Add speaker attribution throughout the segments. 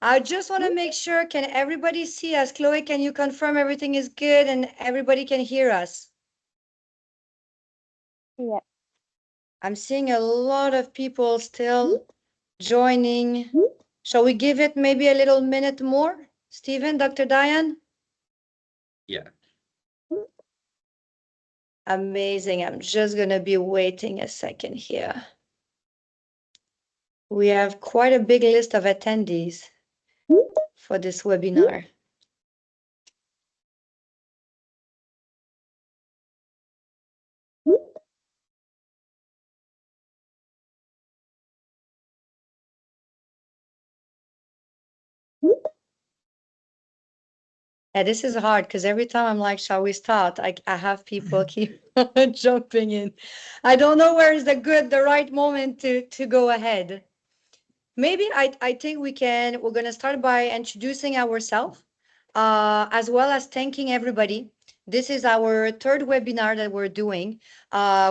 Speaker 1: I just want to make sure, can everybody see us? Chloe, can you confirm everything is good and everybody can hear us?
Speaker 2: Yeah.
Speaker 1: I'm seeing a lot of people still joining. Shall we give it maybe a little minute more? Stephen, Dr. Diane?
Speaker 3: Yeah.
Speaker 1: Amazing. I'm just going to be waiting a second here. We have quite a big list of attendees for this webinar. Yeah, this is hard because every time I'm like, shall we start? I have people keep jumping in. I don't know where is the right moment to go ahead. Maybe I think we're going to start by introducing ourselves, as well as thanking everybody. This is our third webinar that we're doing.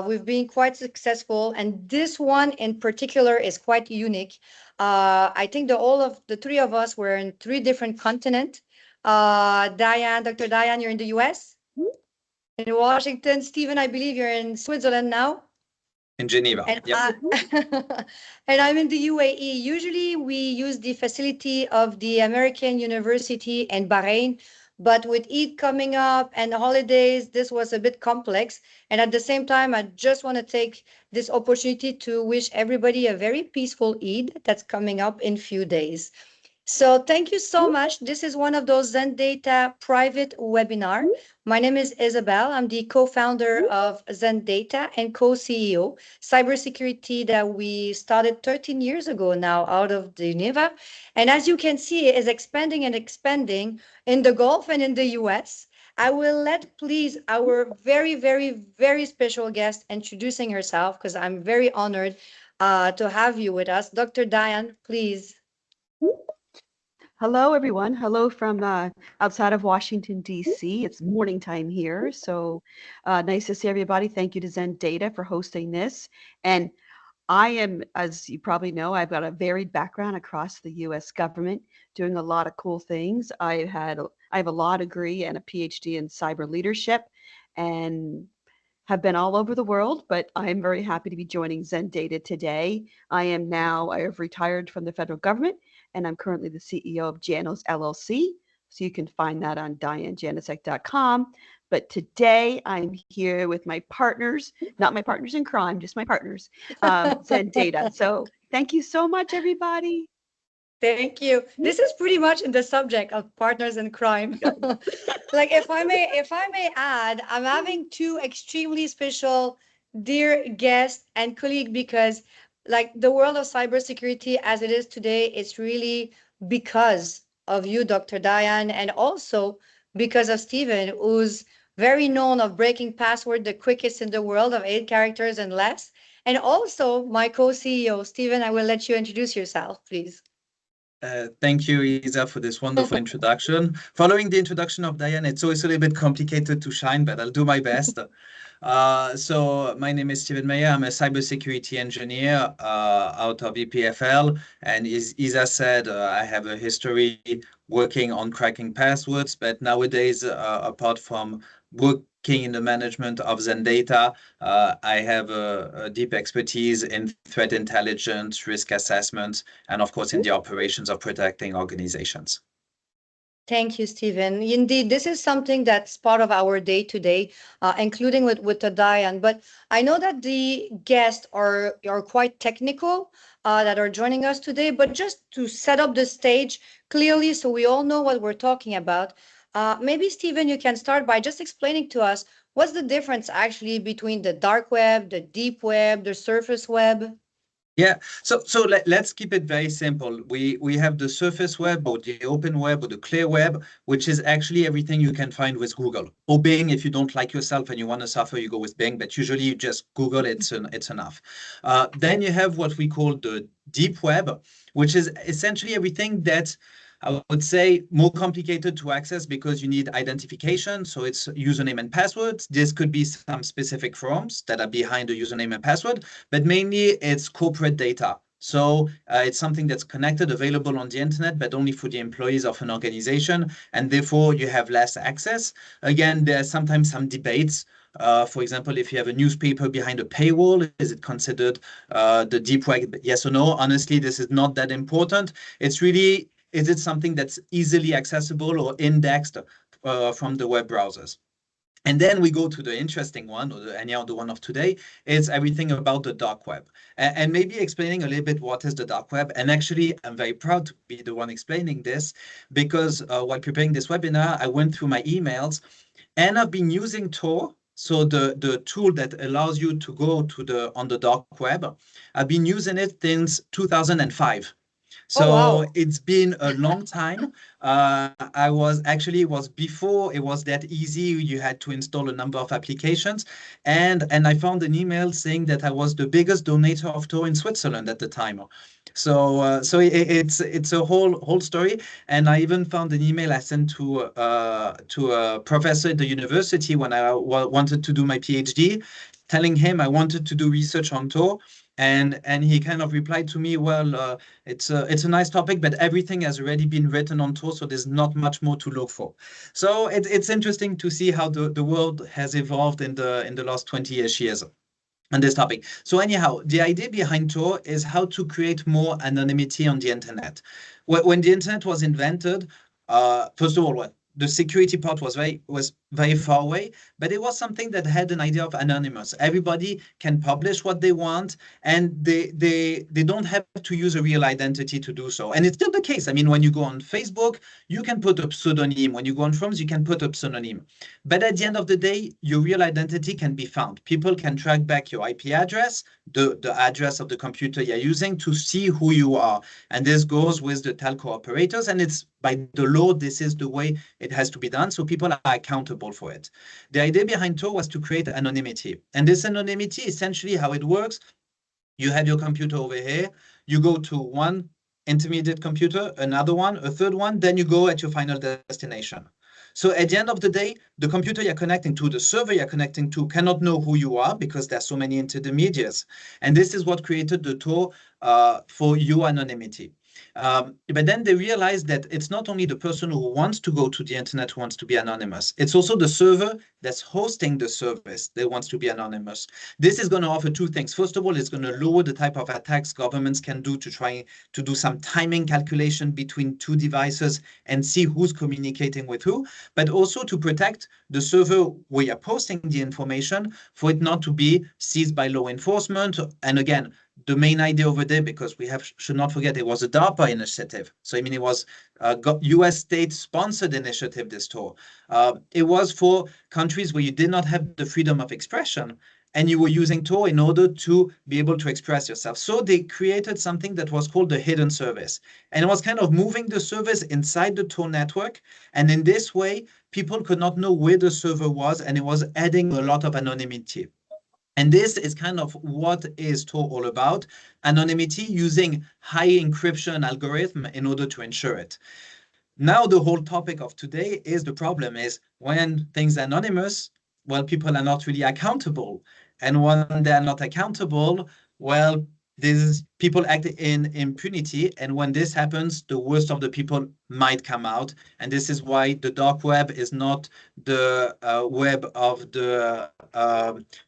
Speaker 1: We've been quite successful, and this one in particular is quite unique. I think all of the three of us were in 3 different continents. Diane, Dr. Diane, you're in the US. In Washington. Stephen, I believe you're in Switzerland now.
Speaker 3: In Geneva.
Speaker 1: And,
Speaker 3: Yep.
Speaker 1: and I'm in the UAE. Usually we use the facility of the American University in Bahrain, but with Eid coming up and holidays, this was a bit complex. And at the same time, I just want to take this opportunity to wish everybody a very peaceful Eid that's coming up in a few days. So thank you so much. This is one of those ZENDATA private webinar. My name is Isabelle. I'm the co-founder of ZENDATA and co-CEO, cybersecurity that we started 13 years ago now out of Geneva. And as you can see, it is expanding and expanding in the Gulf and in the US. I will let please our very, very, very special guest introducing herself because I'm very honored to have you with us. Dr. Diane, please.
Speaker 4: Hello, everyone. Hello from outside of Washington, D.C. It's morning time here. So nice to see everybody. Thank you to ZENDATA for hosting this. And I am, as you probably know, I've got a varied background across the U.S. government, doing a lot of cool things. I have a law degree and a PhD in cyber leadership and have been all over the world, but I'm very happy to be joining ZENDATA today. I have retired from the federal government, and I'm currently the CEO of Janos LLC. So you can find that on dianejanosek.com. But today I'm here with my partners, not my partners in crime, just my partners, ZENDATA. So thank you so much, everybody.
Speaker 1: Thank you. This is pretty much in the subject of partners in crime. Like if I may add, I'm having 2 extremely special dear guests and colleagues because like the world of cybersecurity as it is today, it's really because of you, Dr. Diane, and also because of Stephen, who's very known of breaking password the quickest in the world of 8 characters and less. And also my co-CEO, Stephen, I will let you introduce yourself, please.
Speaker 3: Thank you, Isa, for this wonderful introduction. Following the introduction of Diane, it's always a little bit complicated to shine, but I'll do my best. So my name is Stephen Meyer. I'm a cybersecurity engineer out of EPFL. And as Isa said, I have a history working on cracking passwords. But nowadays, apart from working in the management of ZENDATA, I have a deep expertise in threat intelligence, risk assessment, and of course in the operations of protecting organizations.
Speaker 1: Thank you, Stephen. Indeed, this is something that's part of our day-to-day, including with the Diane. But I know that the guests are quite technical that are joining us today. But just to set up the stage clearly so we all know what we're talking about, maybe, Stephen, you can start by just explaining to us what's the difference actually between the dark web, the deep web, the surface web?
Speaker 3: Yeah, so let's keep it very simple. We have the surface web or the open web or the clear web, which is actually everything you can find with Google or Bing. If you don't like yourself and you want to suffer, you go with Bing, but usually you just Google, it's enough. Then you have what we call the deep web, which is essentially everything that I would say more complicated to access because you need identification. So it's username and password. This could be some specific forms that are behind the username and password, but mainly it's corporate data. So it's something that's connected, available on the internet, but only for the employees of an organization, and therefore you have less access. Again, there's sometimes some debates. For example, if you have a newspaper behind a paywall, is it considered the deep web? Yes or no? Honestly, this is not that important. It's really, is it something that's easily accessible or indexed from the web browsers? And then we go to the interesting one, or anyhow, the one of today, is everything about the dark web. And maybe explaining a little bit what is the dark web. And actually, I'm very proud to be the one explaining this, because while preparing this webinar, I went through my emails, and I've been using Tor, so the tool that allows you to go to on the dark web. I've been using it since 2005.
Speaker 1: Oh,
Speaker 3: So
Speaker 1: wow.
Speaker 3: it's been a long time. It was before it was that easy. You had to install a number of applications. And I found an email saying that I was the biggest donator of Tor in Switzerland at the time. So it's a whole story. And I even found an email I sent to a professor at the university when I wanted to do my PhD, telling him I wanted to do research on Tor. And he kind of replied to me, well, it's a nice topic, but everything has already been written on Tor, so there's not much more to look for. So it's interesting to see how the world has evolved in the last 20-ish years on this topic. So anyhow, the idea behind Tor is how to create more anonymity on the internet. When the internet was invented, first of all, the security part was very far away, but it was something that had an idea of anonymous. Everybody can publish what they want, and they don't have to use a real identity to do so. And it's still the case. I mean, when you go on Facebook, you can put a pseudonym. When you go on forums, you can put a pseudonym. But at the end of the day, your real identity can be found. People can track back your IP address, the address of the computer you're using, to see who you are. And this goes with the telco operators. And it's by the law, this is the way it has to be done. So people are accountable for it. The idea behind Tor was to create anonymity. And this anonymity, essentially how it works, you have your computer over here, you go to one intermediate computer, another one, a third one, then you go at your final destination. So at the end of the day, the computer you're connecting to, the server you're connecting to, cannot know who you are because there's so many intermediaries. And this is what created the Tor for your anonymity. But then they realized that it's not only the person who wants to go to the internet who wants to be anonymous. It's also the server that's hosting the service that wants to be anonymous. This is going to offer two things. First of all, it's going to lower the type of attacks governments can do to try to do some timing calculation between two devices and see who's communicating with who, but also to protect the server where you're posting the information for it not to be seized by law enforcement. And again, the main idea over there, because we should not forget, it was a DARPA initiative. So, I mean, it was a US state-sponsored initiative, this Tor. It was for countries where you did not have the freedom of expression, and you were using Tor in order to be able to express yourself. So they created something that was called the hidden service. And it was kind of moving the service inside the Tor network. And in this way, people could not know where the server was, and it was adding a lot of anonymity. And this is kind of what is Tor all about, anonymity using high encryption algorithm in order to ensure it. Now, the whole topic of today is the problem is when things are anonymous, well, people are not really accountable. And when they're not accountable, well, people act in impunity. And when this happens, the worst of the people might come out. And this is why the dark web is not the web of the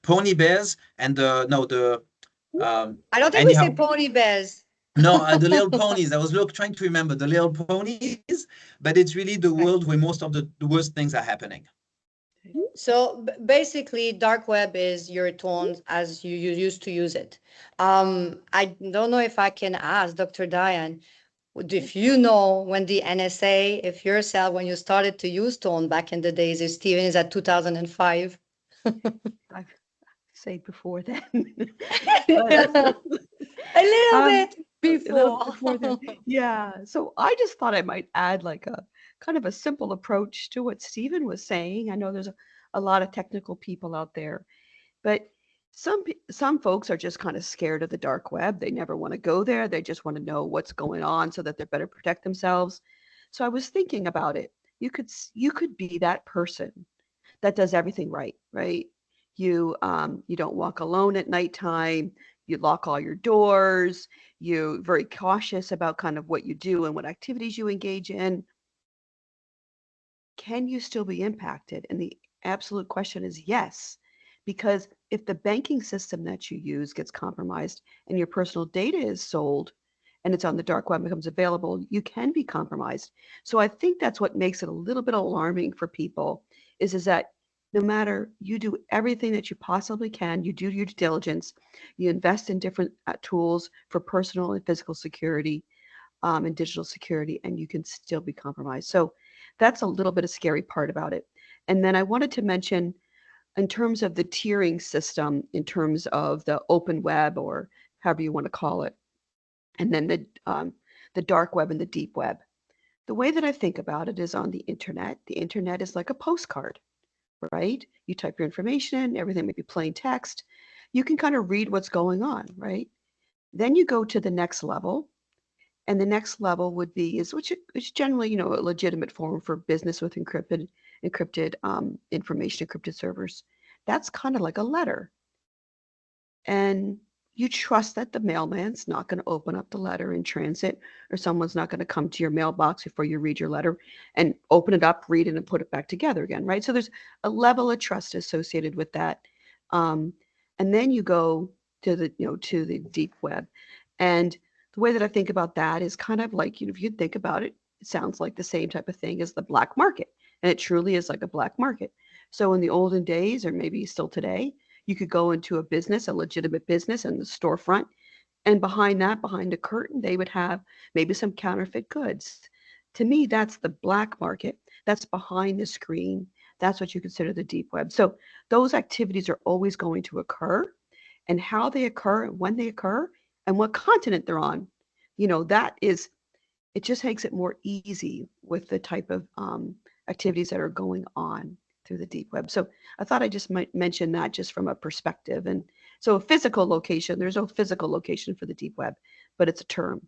Speaker 3: pony bears and I
Speaker 1: don't think we say pony bears.
Speaker 3: No, the little ponies. I was trying to remember the little ponies, but it's really the world where most of the worst things are happening.
Speaker 1: So basically, dark web is your tones as you used to use it. I don't know if I can ask Dr. Diane, if you know when the NSA, if yourself, when you started to use tone back in the days, if Steven is at 2005.
Speaker 4: I've said before then.
Speaker 1: A little bit
Speaker 4: before then. Yeah. So I just thought I might add like a kind of a simple approach to what Steven was saying. I know there's a lot of technical people out there, but some folks are just kind of scared of the dark web. They never want to go there. They just want to know what's going on so that they better protect themselves. So I was thinking about it. You could be that person that does everything right, right? You don't walk alone at nighttime. you lock all your doors, you're very cautious about kind of what you do and what activities you engage in. Can you still be impacted? And the absolute question is yes, because if the banking system that you use gets compromised and your personal data is sold and it's on the dark web, becomes available, you can be compromised. So I think that's what makes it a little bit alarming for people is that no matter, you do everything that you possibly can, you do your due diligence, you invest in different tools for personal and physical security, and digital security, and you can still be compromised. So that's a little bit of scary part about it. And then I wanted to mention, in terms of the tiering system, in terms of the open web, or however you want to call it, and then the dark web and the deep web. The way that I think about it is on the internet. The internet is like a postcard, right? You type your information in, everything may be plain text. You can kind of read what's going on, right? Then you go to the next level, and the next level would be which is generally, you know, a legitimate form for business with encrypted information, encrypted servers. That's kind of like a letter, and you trust that the mailman's not going to open up the letter in transit, or someone's not going to come to your mailbox before you read your letter and open it up, read it, and put it back together again, right? So there's a level of trust associated with that, and then you go to the deep web, and the way that I think about that is kind of like, if you think about it, it sounds like the same type of thing as the black market, and it truly is like a black market. So in the olden days, or maybe still today, you could go into a business, a legitimate business, in the storefront, and behind that, behind a curtain, they would have maybe some counterfeit goods. To me, that's the black market. That's behind the screen. That's what you consider the deep web. So those activities are always going to occur, and how they occur and when they occur and what continent they're on. It just makes it more easy with the type of activities that are going on through the deep web. So I thought I just might mention that just from a perspective. And so a physical location, there's no physical location for the deep web, but it's a term.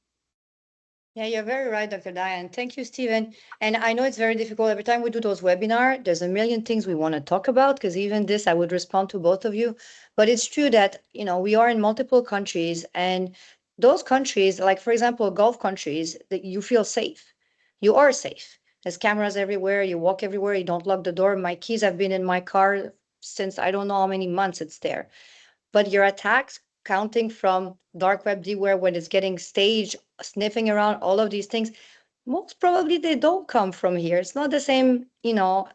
Speaker 1: Yeah, you're very right, Dr. Diane. Thank you, Stephen. And I know it's very difficult. Every time we do those webinars, there's a million things we want to talk about, because even this, I would respond to both of you. But it's true that, we are in multiple countries, and those countries, like, for example, Gulf countries, that you feel safe. You are safe. There's cameras everywhere. You walk everywhere. You don't lock the door. My keys have been in my car since I don't know how many months it's there. But your attacks, counting from dark web, deep web, when it's getting staged, sniffing around, all of these things, most probably they don't come from here. It's not the same,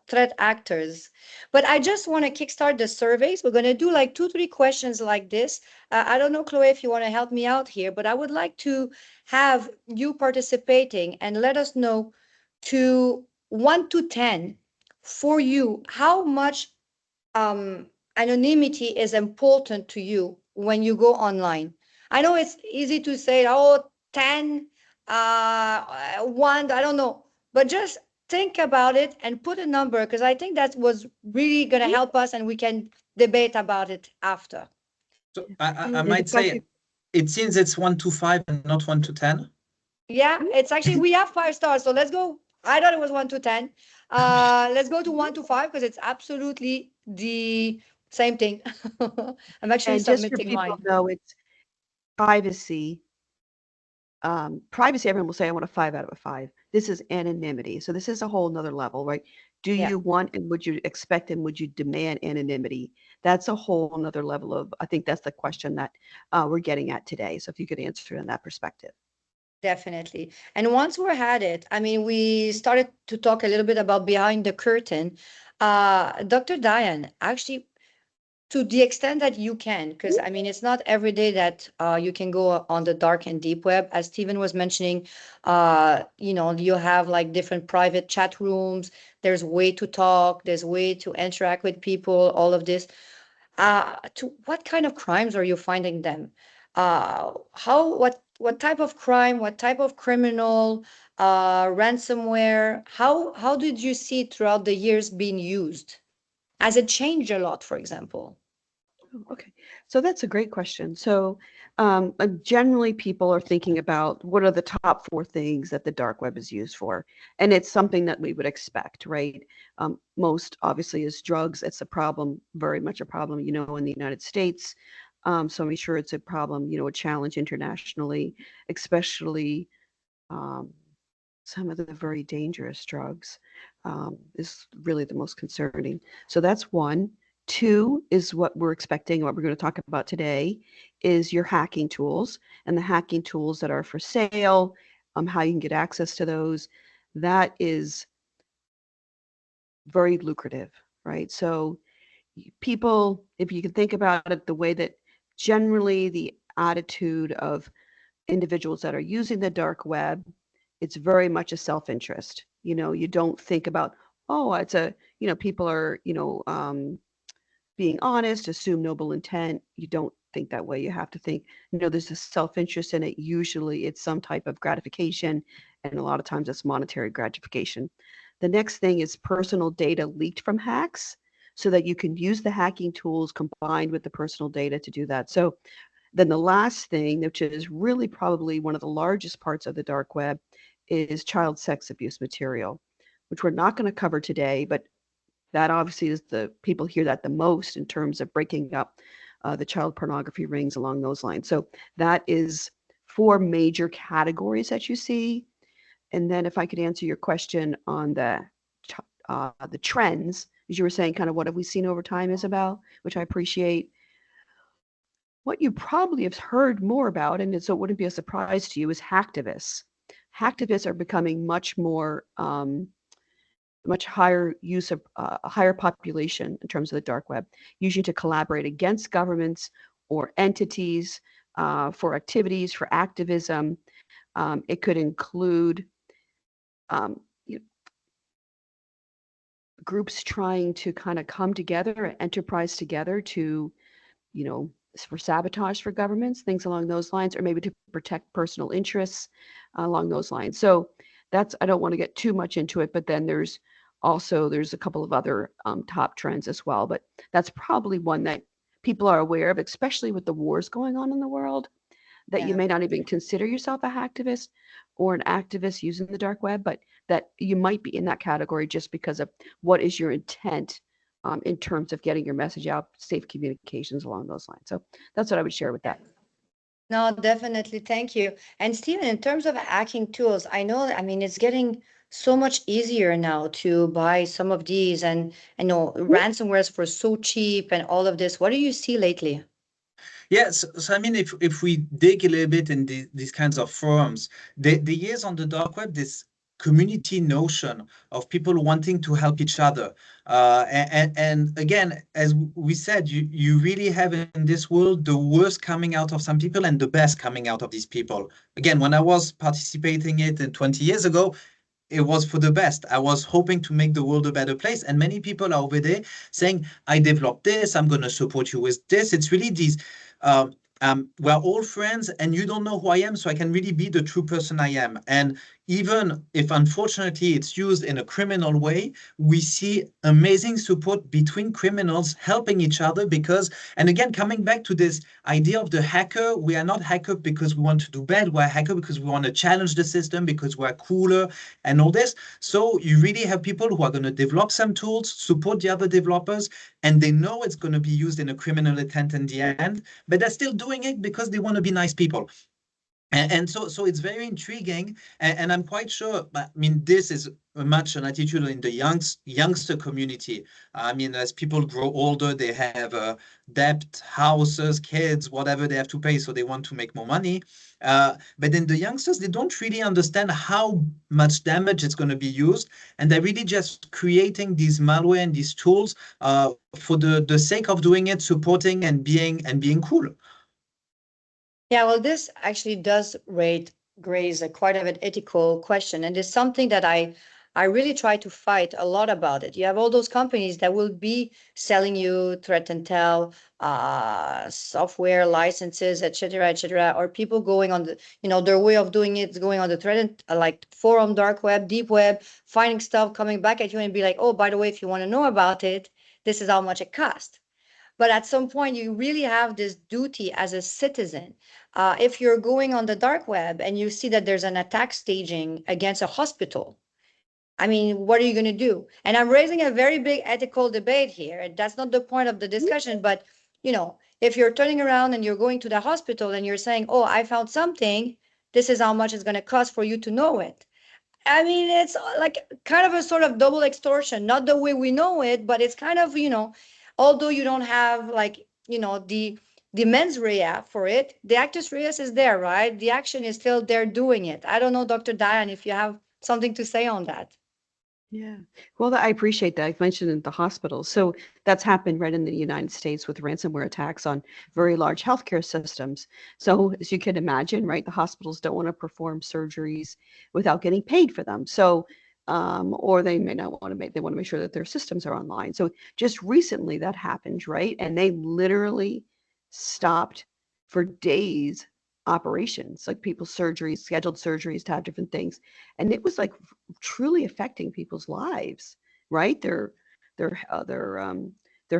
Speaker 1: threat actors. But I just want to kickstart the surveys. We're going to do like 2, 3 questions like this. I don't know, Chloe, if you want to help me out here, but I would like to have you participating and let us know, to 1 to 10, for you, how much anonymity is important to you when you go online. I know it's easy to say, oh, 10, 1, I don't know, but just think about it and put a number, because I think that was really going to help us, and we can debate about it after.
Speaker 3: So I might say, it seems it's 1 to 5 and not 1 to 10.
Speaker 1: Yeah, it's actually, we have 5 stars, so let's go. I thought it was 1 to 10. Let's go to 1 to 5, because it's absolutely the same thing. I'm actually
Speaker 4: and just for
Speaker 1: submitting
Speaker 4: people
Speaker 1: mine.
Speaker 4: know, it's privacy. Privacy, everyone will say, I want a 5 out of a 5. This is anonymity. So this is a whole nother level, right? Do
Speaker 1: Yeah.
Speaker 4: you want, and would you expect, and would you demand anonymity? That's a whole nother level of, I think that's the question that we're getting at today. So if you could answer it in that perspective.
Speaker 1: Definitely. And once we're at it, I mean, we started to talk a little bit about behind the curtain. Dr. Diane, actually, to the extent that you can, because I mean, it's not every day that you can go on the dark and deep web. As Stephen was mentioning, you have like different private chat rooms. There's way to talk. There's way to interact with people, all of this. To what kind of crimes are you finding them? What type of crime, what type of criminal, ransomware? How did you see it throughout the years being used? Has it changed a lot, for example?
Speaker 4: Okay, so that's a great question. So generally people are thinking about what are the top 4 things that the dark web is used for. And it's something that we would expect, right? Most obviously is drugs. It's a problem, very much a problem, in the United States. So I'm sure it's a problem, a challenge internationally, especially some of the very dangerous drugs is really the most concerning. So that's one. Two is what we're expecting, what we're going to talk about today, is your hacking tools and the hacking tools that are for sale, how you can get access to those. That is very lucrative, right? So people, if you can think about it, the way that generally the attitude of individuals that are using the dark web, it's very much a self-interest. You don't think about, oh, it's a, people are, being honest, assume noble intent. You don't think that way. You have to think, there's a self-interest in it. Usually it's some type of gratification, and a lot of times it's monetary gratification. The next thing is personal data leaked from hacks so that you can use the hacking tools combined with the personal data to do that. So then the last thing, which is really probably one of the largest parts of the dark web, is child sex abuse material, which we're not going to cover today, but that obviously is the people hear that the most in terms of breaking up the child pornography rings along those lines. So that is 4 major categories that you see. And then if I could answer your question on the trends, as you were saying, kind of what have we seen over time, Isabel, which I appreciate. What you probably have heard more about, and so it wouldn't be a surprise to you, is hacktivists. Hacktivists are becoming much more much higher use of a higher population in terms of the dark web, usually to collaborate against governments or entities for activities, for activism. It could include um, groups trying to kind of come together, enterprise together to, for sabotage for governments, things along those lines, or maybe to protect personal interests along those lines. So I don't want to get too much into it, but then there's a couple of other top trends as well. But that's probably one that people are aware of, especially with the wars going on in the world, that you may not even consider yourself a hacktivist or an activist using the dark web, but that you might be in that category just because of what is your intent in terms of getting your message out, safe communications along those lines. So that's what I would share with that.
Speaker 1: No, definitely. Thank you. And Stephen, in terms of hacking tools, I mean, it's getting so much easier now to buy some of these, and I know ransomwares for so cheap and all of this. What do you see lately?
Speaker 3: Yes, so I mean, if we dig a little bit in these kinds of forums, the years on the dark web, this community notion of people wanting to help each other. And again, as we said, you really have in this world the worst coming out of some people and the best coming out of these people. Again, when I was participating in 20 years ago, it was for the best. I was hoping to make the world a better place. And many people are over there saying, I developed this, I'm going to support you with this. It's really these, we're all friends and you don't know who I am, so I can really be the true person I am. And even if unfortunately it's used in a criminal way, we see amazing support between criminals helping each other because, and again, coming back to this idea of the hacker, we are not hacker because we want to do bad, we're hacker because we want to challenge the system, because we're cooler and all this. So you really have people who are going to develop some tools, support the other developers, and they know it's going to be used in a criminal intent in the end, but they're still doing it because they want to be nice people. And so it's very intriguing, and I'm quite sure. I mean, this is much an attitude in the youngster community. I mean, as people grow older, they have debt, houses, kids, whatever they have to pay, so they want to make more money. But in the youngsters, they don't really understand how much damage it's going to be used, and they're really just creating these malware and these tools for the sake of doing it, supporting and being cool.
Speaker 1: Yeah, well, this actually does raise a quite of an ethical question, and it's something that I really try to fight a lot about it. You have all those companies that will be selling you threat intel, software licenses, et cetera, or people going on the, their way of doing it is going on the threat, like forum, dark web, deep web, finding stuff, coming back at you and be like, oh, by the way, if you want to know about it, this is how much it costs. But at some point, you really have this duty as a citizen. If you're going on the dark web and you see that there's an attack staging against a hospital, I mean, what are you going to do? And I'm raising a very big ethical debate here. That's not the point of the discussion, but If you're turning around and you're going to the hospital and you're saying, oh, I found something, this is how much it's going to cost for you to know it. I mean, it's like kind of a sort of double extortion, not the way we know it, but it's kind of, although you don't have like, the mens rea for it, the actus reus is there, right? The action is still there doing it. I don't know, Dr. Diane, if you have something to say on that.
Speaker 4: Yeah. Well, I appreciate that. I've mentioned in the hospitals. So that's happened right in the United States with ransomware attacks on very large healthcare systems. So as you can imagine, right, the hospitals don't want to perform surgeries without getting paid for them. So, or they may not want to they want to make sure that their systems are online. So just recently that happened, right? And they literally stopped for days operations, like people's surgeries, scheduled surgeries to have different things. And it was like truly affecting people's lives, right? Their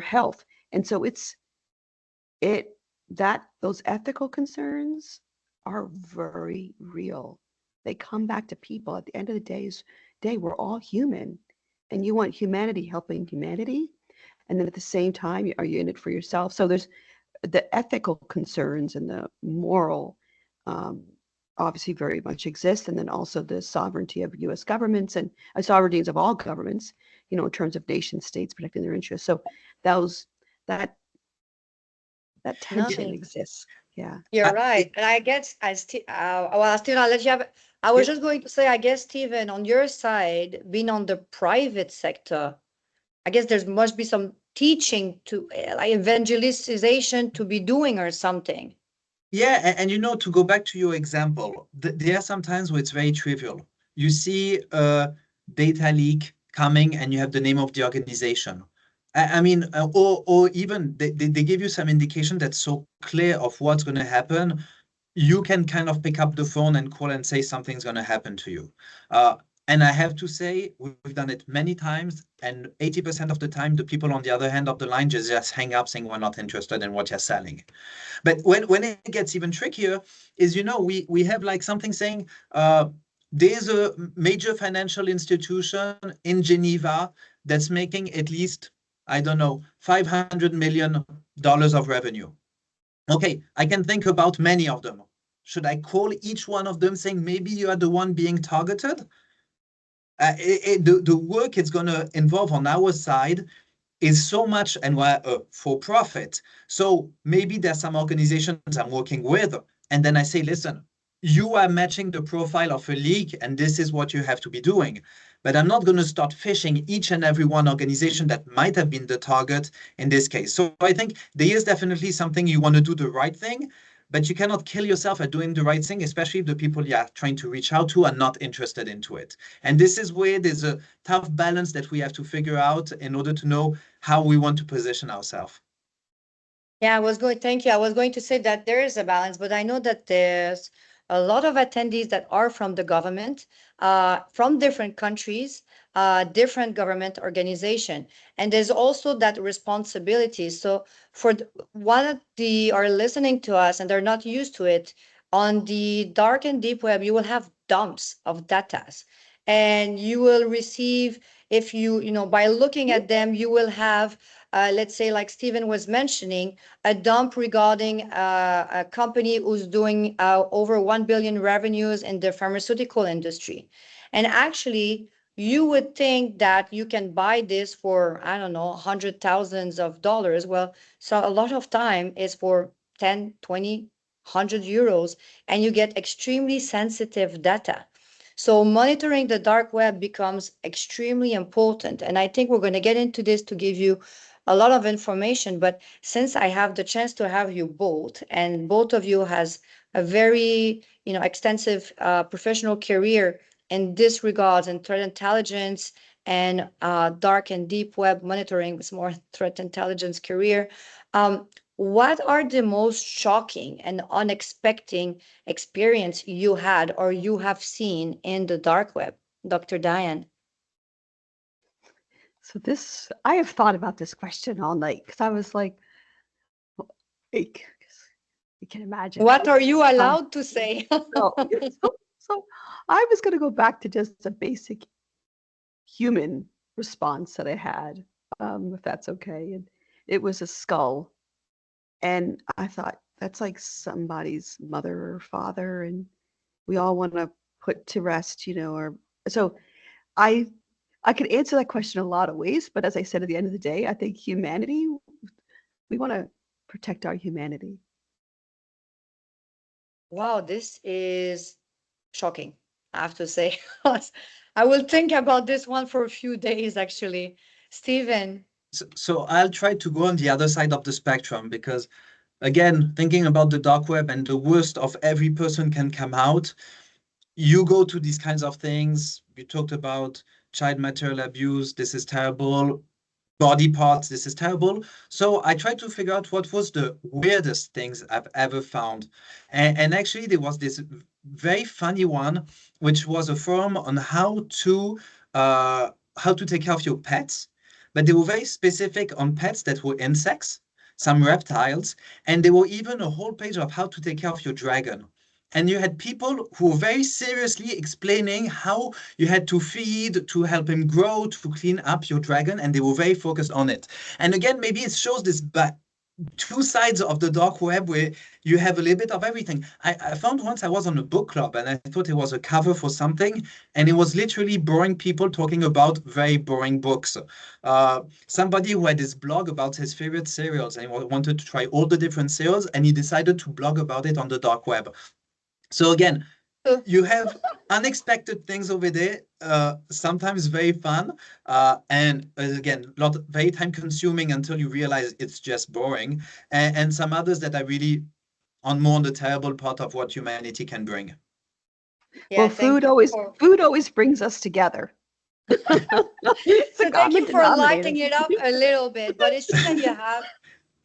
Speaker 4: health. And so it that those ethical concerns are very real. They come back to people. At the end of the day, we're all human, and you want humanity helping humanity, and then at the same time, are you in it for yourself? So there's the ethical concerns and the moral um, obviously very much exist, and then also the sovereignty of U.S. governments and sovereignties of all governments, in terms of nation states protecting their interests. So those that that tension
Speaker 1: Nothing.
Speaker 4: exists. Yeah.
Speaker 1: You're right. And I guess well, I'll let you have. I was
Speaker 3: Yeah,
Speaker 1: just going to say, I guess, Stephen, on your side, being on the private sector, I guess there must be some teaching to like evangelization to be doing or something.
Speaker 3: yeah, and to go back to your example, there are some times where it's very trivial. You see a data leak coming, and you have the name of the organization. I mean, or even they give you some indication that's so clear of what's going to happen. You can kind of pick up the phone and call and say something's going to happen to you. Uh, and I have to say, we've done it many times, and 80% of the time, the people on the other end of the line just hang up saying we're not interested in what you're selling. But when it gets even trickier, is we have like something saying there's a major financial institution in Geneva that's making at least, I don't know, $500 million of revenue. Okay, I can think about many of them. Should I call each one of them saying maybe you are the one being targeted? The work it's going to involve on our side is so much, and we're for profit. So maybe there's some organizations I'm working with, and then I say, listen, you are matching the profile of a league, and this is what you have to be doing. But I'm not going to start fishing each and every one organization that might have been the target in this case. So I think there is definitely something you want to do the right thing, but you cannot kill yourself at doing the right thing, especially if the people you're trying to reach out to are not interested into it. And this is where there's a tough balance that we have to figure out in order to know how we want to position ourselves.
Speaker 1: Yeah, thank you. I was going to say that there is a balance, but I know that there's a lot of attendees that are from the government, from different countries, different government organization. And there's also that responsibility. So for one of the are listening to us and they're not used to it, on the dark and deep web, you will have dumps of data. And you will receive, if by looking at them, you will have let's say, like Stephen was mentioning, a dump regarding a company who's doing over 1 billion revenues in the pharmaceutical industry. And actually, you would think that you can buy this for, I don't know, hundred thousands of dollars. Well, so a lot of time is for 10, 20, 100 euros, and you get extremely sensitive data. So monitoring the dark web becomes extremely important. And I think we're going to get into this to give you a lot of information, but since I have the chance to have you both, and both of you has a very, extensive professional career in this regards, in threat intelligence and dark and deep web monitoring with more threat intelligence career, what are the most shocking and unexpected experience you had or you have seen in the dark web, Dr. Diane?
Speaker 4: So I have thought about this question all night because I was like, you can imagine.
Speaker 1: What are you
Speaker 4: Um,
Speaker 1: allowed to say?
Speaker 4: so, so I was going to go back to just a basic human response that I had, if that's okay. And it was a skull And I thought, that's like somebody's mother or father, and we all want to put to rest, or so I I could answer that question a lot of ways, but as I said at the end of the day, I think humanity, we want to protect our humanity.
Speaker 1: Wow, this is shocking, I have to say. I will think about this one for a few days, actually. Stephen.
Speaker 3: So I'll try to go on the other side of the spectrum because, again, thinking about the dark web and the worst of every person can come out, you go to these kinds of things. You talked about child material abuse. This is terrible. Body parts. This is terrible. So I tried to figure out what was the weirdest things I've ever found. And actually, there was this very funny one, which was a forum on how to take care of your pets. But they were very specific on pets that were insects, some reptiles, and there were even a whole page of how to take care of your dragon. And you had people who were very seriously explaining how you had to feed to help him grow, to clean up your dragon, and they were very focused on it. And again, maybe it shows this two sides of the dark web where you have a little bit of everything. I found once I was on a book club and I thought it was a cover for something, and it was literally boring people talking about very boring books. Somebody who had this blog about his favorite cereals and he wanted to try all the different cereals, and he decided to blog about it on the dark web. So again, you have unexpected things over there, sometimes very fun, and again, very time consuming until you realize it's just boring, and some others that are really more on the terrible part of what humanity can bring.
Speaker 1: Yeah,
Speaker 4: well, food always brings us together.
Speaker 1: So thank you for lighting it up a little bit, but it's true that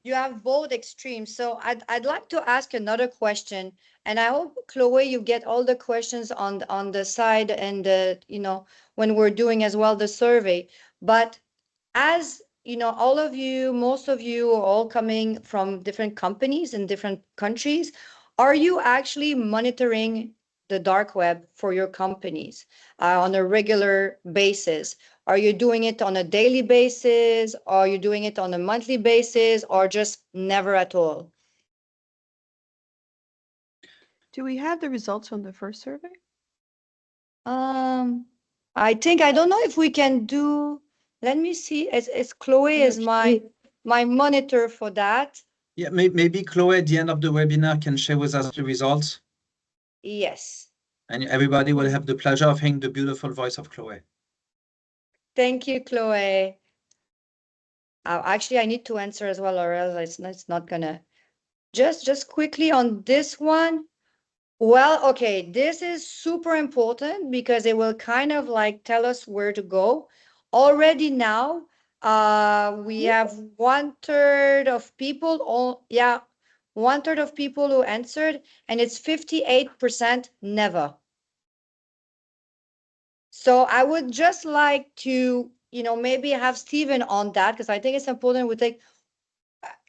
Speaker 1: you have both extremes. So I'd like to ask another question, and I hope, Chloe, you get all the questions on the side and when we're doing as well the survey. But as all of you, most of you are all coming from different companies in different countries. Are you actually monitoring the dark web for your companies on a regular basis? Are you doing it on a daily basis? Are you doing it on a monthly basis, or just never at all?
Speaker 4: Do we have the results from the first survey?
Speaker 1: I don't know if we can do. Let me see. It's Chloe is my monitor for that.
Speaker 3: Yeah, maybe Chloe at the end of the webinar can share with us the results.
Speaker 1: Yes.
Speaker 3: And everybody will have the pleasure of hearing the beautiful voice of Chloe.
Speaker 1: Thank you, Chloe. Actually, I need to answer as well, or else it's not gonna. Just quickly on this one. Well, okay, this is super important because it will kind of like tell us where to go. Already now, we have 1/3 of people, 1/3 of people who answered, and it's 58% never. So I would just like to, maybe have Stephen on that, because I think it's important we take,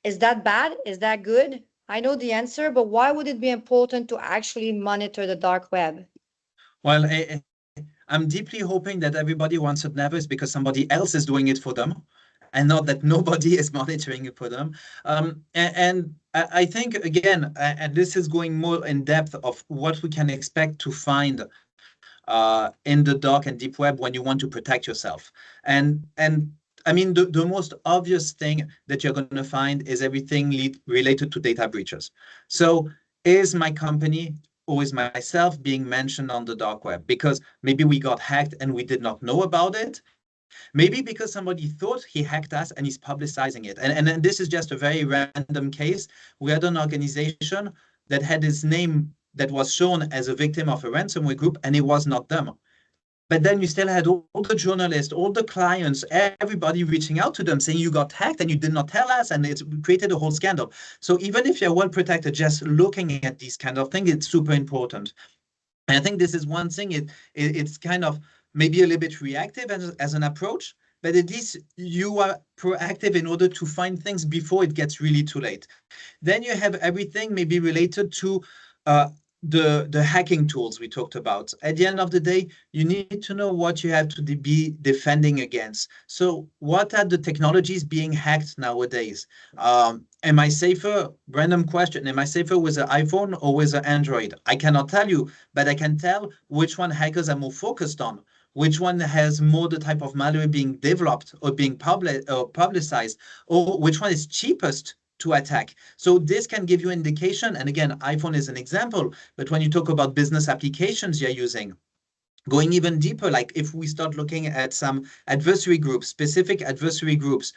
Speaker 1: is that bad? Is that good? I know the answer, but why would it be important to actually monitor the dark web?
Speaker 3: Well, I'm deeply hoping that everybody who answered never is because somebody else is doing it for them, and not that nobody is monitoring it for them. And I think, again, and this is going more in depth of what we can expect to find in the dark and deep web when you want to protect yourself. And I mean, the most obvious thing that you're going to find is everything related to data breaches. So is my company or is myself being mentioned on the dark web? Because maybe we got hacked and we did not know about it. Maybe because somebody thought he hacked us and he's publicizing it. And this is just a very random case. We had an organization that had his name that was shown as a victim of a ransomware group, and it was not them. But then you still had all the journalists, all the clients, everybody reaching out to them saying you got hacked and you did not tell us, and it created a whole scandal. So even if you're well protected, just looking at these kind of things, it's super important. And I think this is one thing. It's kind of maybe a little bit reactive as an approach, but at least you are proactive in order to find things before it gets really too late. Then you have everything maybe related to the hacking tools we talked about. At the end of the day, you need to know what you have to be defending against. So what are the technologies being hacked nowadays? Am I safer? Random question. Am I safer with an iPhone or with an Android? I cannot tell you, but I can tell which one hackers are more focused on, which one has more the type of malware being developed or being publicized, or which one is cheapest to attack. So this can give you indication. And again, iPhone is an example, but when you talk about business applications you're using, going even deeper, like if we start looking at some adversary groups, specific adversary groups,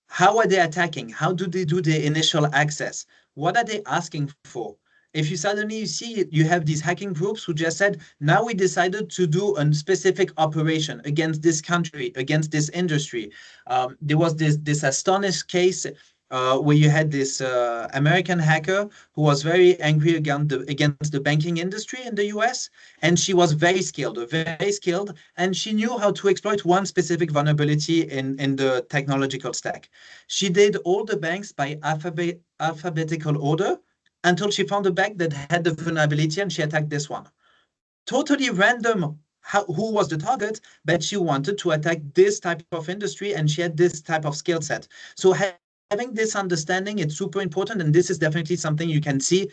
Speaker 3: how are they attacking? How do they do their initial access? What are they asking for? If you suddenly you see you have these hacking groups who just said, now we decided to do a specific operation against this country, against this industry. There was this astonished case where you had this American hacker who was very angry against the banking industry in the US. And she was very skilled, and she knew how to exploit one specific vulnerability in the technological stack. She did all the banks by alphabetical order until she found a bank that had the vulnerability, and she attacked this one. Totally random who was the target, but she wanted to attack this type of industry, and she had this type of skill set. So having this understanding, it's super important, and this is definitely something you can see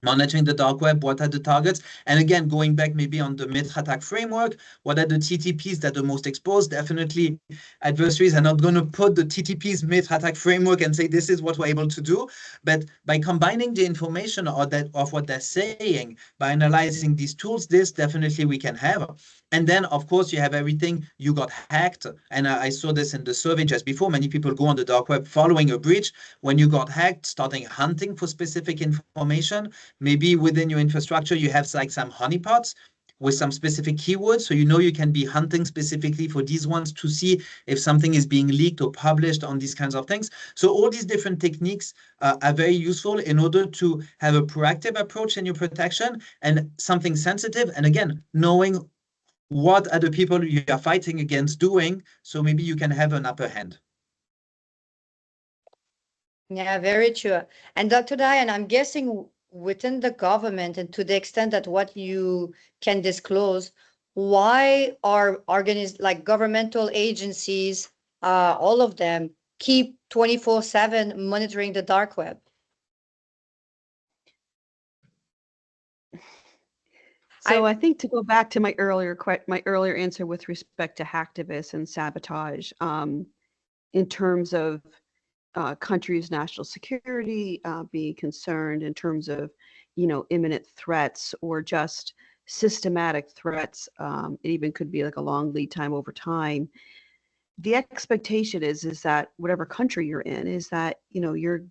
Speaker 3: monitoring the dark web. What are the targets? And again, going back maybe on the myth attack framework, what are the TTPs that are most exposed? Definitely adversaries are not going to put the TTPs myth attack framework and say this is what we're able to do. But by combining the information of what they're saying, by analyzing these tools, this definitely we can have. And then, of course, you have everything. You got hacked. And I saw this in the survey just before. Many people go on the dark web following a breach. When you got hacked, starting hunting for specific information. Maybe within your infrastructure, you have like some honeypots with some specific keywords. So you know you can be hunting specifically for these ones to see if something is being leaked or published on these kinds of things. So all these different techniques are very useful in order to have a proactive approach in your protection and something sensitive. And again, knowing what are the people you are fighting against doing, so maybe you can have an upper hand.
Speaker 1: Yeah, very true. And Dr. Diane, I'm guessing within the government, and to the extent that what you can disclose, why are like governmental agencies, all of them, keep 24/7 monitoring the dark web?
Speaker 4: So I think to go back to my earlier answer with respect to hacktivists and sabotage, in terms of countries' national security being concerned, in terms of imminent threats or just systematic threats, it even could be like a long lead time over time. The expectation is that whatever country you're in, is that your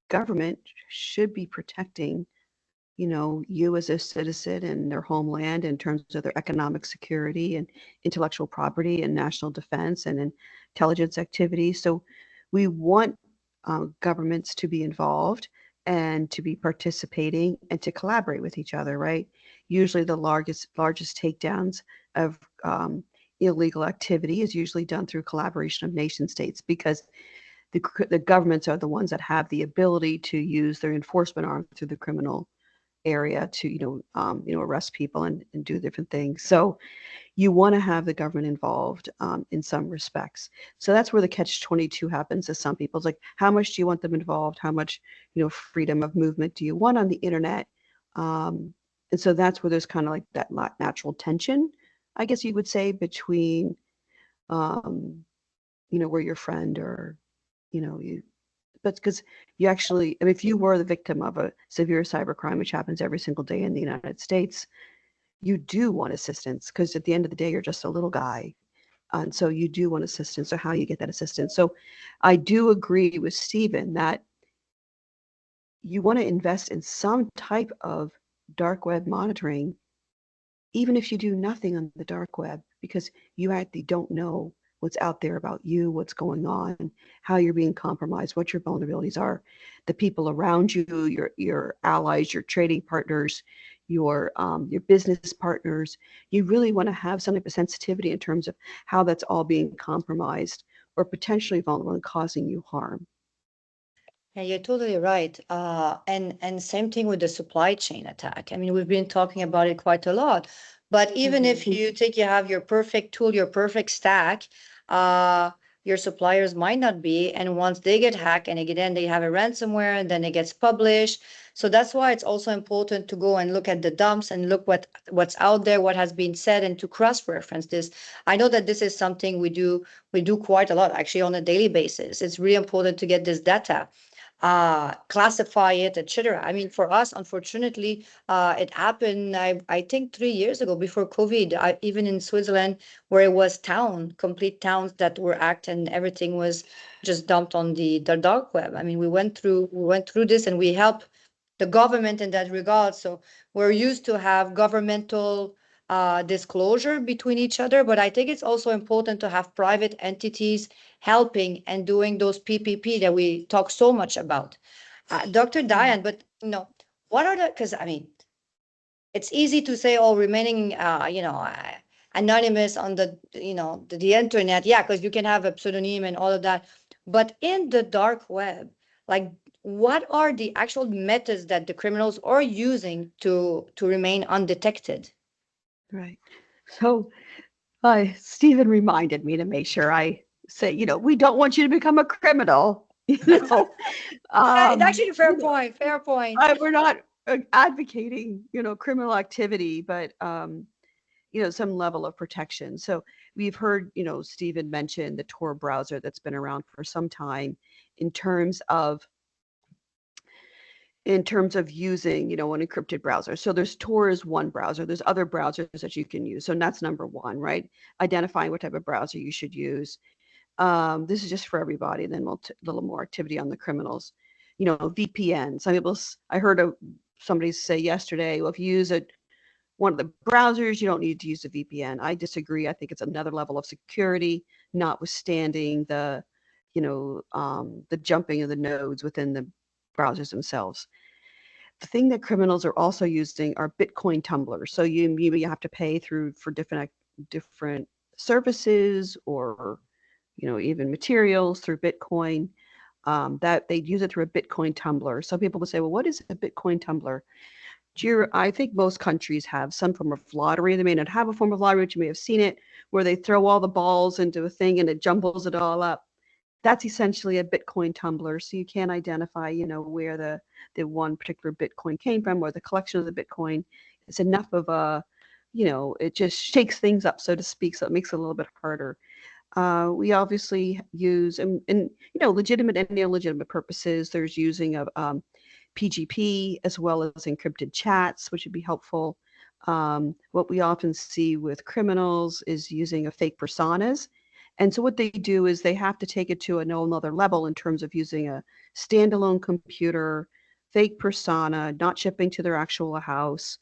Speaker 4: government should be protecting you as a citizen and their homeland in terms of their economic security and intellectual property and national defense and intelligence activities. So we want governments to be involved and to be participating and to collaborate with each other, right? Usually the largest takedowns of illegal activity is usually done through collaboration of nation states, because the governments are the ones that have the ability to use their enforcement arm through the criminal area to arrest people and do different things. So you want to have the government involved in some respects. So that's where the catch-22 happens. As some people, it's like, how much do you want them involved? How much freedom of movement do you want on the internet? And so that's where there's kind of like that natural tension, I guess you would say, between where your friend or you. But because you actually, I mean, if you were the victim of a severe cybercrime, which happens every single day in the United States, you do want assistance, because at the end of the day, you're just a little guy. And so you do want assistance. So how you get that assistance. So I do agree with Stephen that you want to invest in some type of dark web monitoring, even if you do nothing on the dark web, because you actually don't know what's out there about you, what's going on, how you're being compromised, what your vulnerabilities are, the people around you, your allies, your trading partners, your business partners. You really want to have some type of sensitivity in terms of how that's all being compromised or potentially vulnerable and causing you harm.
Speaker 1: Yeah, you're totally right. And same thing with the supply chain attack. I mean, we've been talking about it quite a lot. But even if you think you have your perfect tool, your perfect stack, uh, your suppliers might not be. And once they get hacked and again they have a ransomware and then it gets published. So that's why it's also important to go and look at the dumps and look what's out there, what has been said, and to cross-reference this. I know that this is something we do quite a lot actually on a daily basis. It's really important to get this data, classify it, etc. I mean, for us, unfortunately, it happened, I think 3 years ago before COVID, even in Switzerland, where it was complete towns that were hacked and everything was just dumped on the dark web. I mean, we went through this and we helped the government in that regard. So we're used to have governmental disclosure between each other, but I think it's also important to have private entities helping and doing those PPP that we talk so much about. Dr. Diane, but what are because I mean, it's easy to say, oh, remaining, anonymous on the internet. Yeah, because you can have a pseudonym and all of that. But in the dark web, like, what are the actual methods that the criminals are using to remain undetected?
Speaker 4: Right. So Stephen reminded me to make sure I say, we don't want you to become a criminal.
Speaker 1: It's actually a fair point. Fair point.
Speaker 4: We're not advocating, criminal activity, but some level of protection. So we've heard, Stephen mention the Tor browser that's been around for some time in terms of using, an encrypted browser. So there's Tor is one browser. There's other browsers that you can use. So that's number one, right? Identifying what type of browser you should use. This is just for everybody. And then a little more activity on the criminals. VPN. Some people, I heard somebody say yesterday, well, if you use one of the browsers, you don't need to use a VPN. I disagree. I think it's another level of security, notwithstanding the jumping of the nodes within the browsers themselves. The thing that criminals are also using are Bitcoin tumblers. So you have to pay for different services or even materials through Bitcoin. That they use it through a Bitcoin tumbler. Some people would say, well, what is a Bitcoin tumbler? I think most countries have some form of lottery. They may not have a form of lottery, but you may have seen it, where they throw all the balls into a thing and it jumbles it all up. That's essentially a Bitcoin tumbler. So you can't identify, where the one particular Bitcoin came from or the collection of the Bitcoin. It's enough of a, it just shakes things up, so to speak. So it makes it a little bit harder. We obviously use, and legitimate and illegitimate purposes. There's using of PGP as well as encrypted chats, which would be helpful. What we often see with criminals is using of fake personas. And so what they do is they have to take it to another level in terms of using a standalone computer, fake persona, not shipping to their actual house,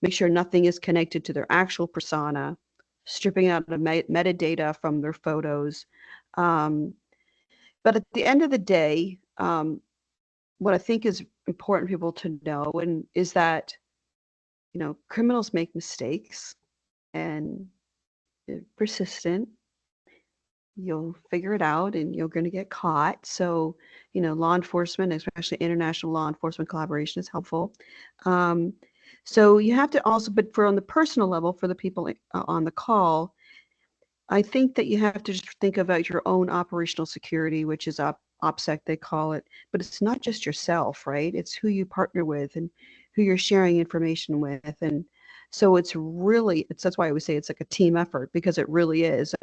Speaker 4: make sure nothing is connected to their actual persona, stripping out the metadata from their photos. But at the end of the day, what I think is important for people to know is that, criminals make mistakes and they're persistent. You'll figure it out and you're going to get caught. So, law enforcement, especially international law enforcement collaboration, is helpful. So you have to also, but on the personal level, for the people on the call, I think that you have to just think about your own operational security, which is OPSEC, they call it. But it's not just yourself, right? It's who you partner with and who you're sharing information with. And so that's why I always say it's like a team effort, because it really is.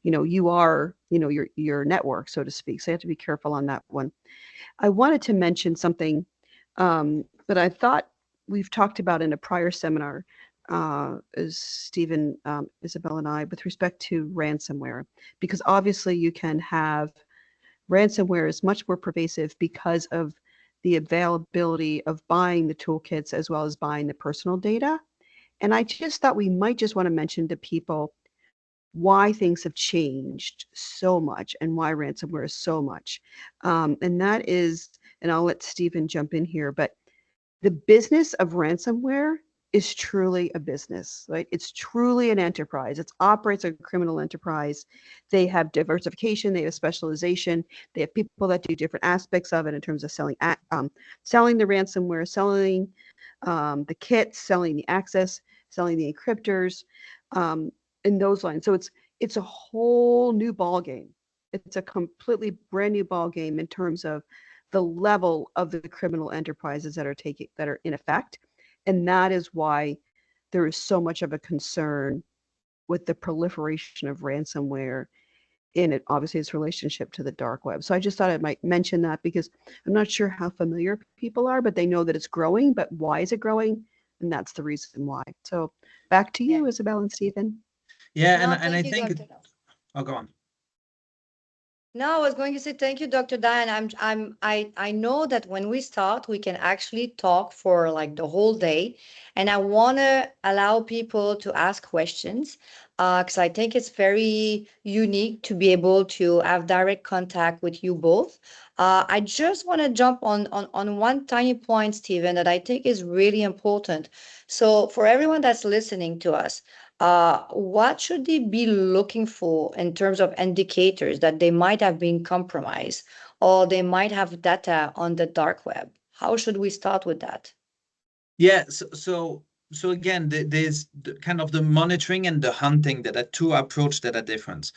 Speaker 4: You are, your network, so to speak. So you have to be careful on that one. I wanted to mention something that I thought we've talked about in a prior seminar, as Stephen, Isabelle, and I, with respect to ransomware, because obviously you can have ransomware is much more pervasive because of the availability of buying the toolkits as well as buying the personal data. And I just thought we might just want to mention to people why things have changed so much and why ransomware is so much. And that is, and I'll let Stephen jump in here, but the business of ransomware is truly a business, right? It's truly an enterprise. It operates a criminal enterprise. They have diversification, they have specialization, they have people that do different aspects of it in terms of selling the ransomware, selling the kits, selling the access, selling the encryptors, in those lines. So it's a whole new ball game. It's a completely brand new ball game in terms of the level of the criminal enterprises that are in effect. And that is why there is so much of a concern with the proliferation of ransomware in it, obviously its relationship to the dark web. So I just thought I might mention that because I'm not sure how familiar people are, but they know that it's growing. But why is it growing? And that's the reason why. So back to you, Isabelle and Stephen.
Speaker 3: Yeah,
Speaker 1: No,
Speaker 3: and I
Speaker 1: thank you,
Speaker 3: think,
Speaker 1: Dr.
Speaker 3: oh, go on.
Speaker 1: No, I was going to say thank you, Dr. Diane. I know that when we start, we can actually talk for like the whole day, and I want to allow people to ask questions, because I think it's very unique to be able to have direct contact with you both. I just want to jump on one tiny point, Stephen, that I think is really important. So for everyone that's listening to us, what should they be looking for in terms of indicators that they might have been compromised or they might have data on the dark web? How should we start with that?
Speaker 3: Yeah, so again, there's kind of the monitoring and the hunting that are two approaches that are different.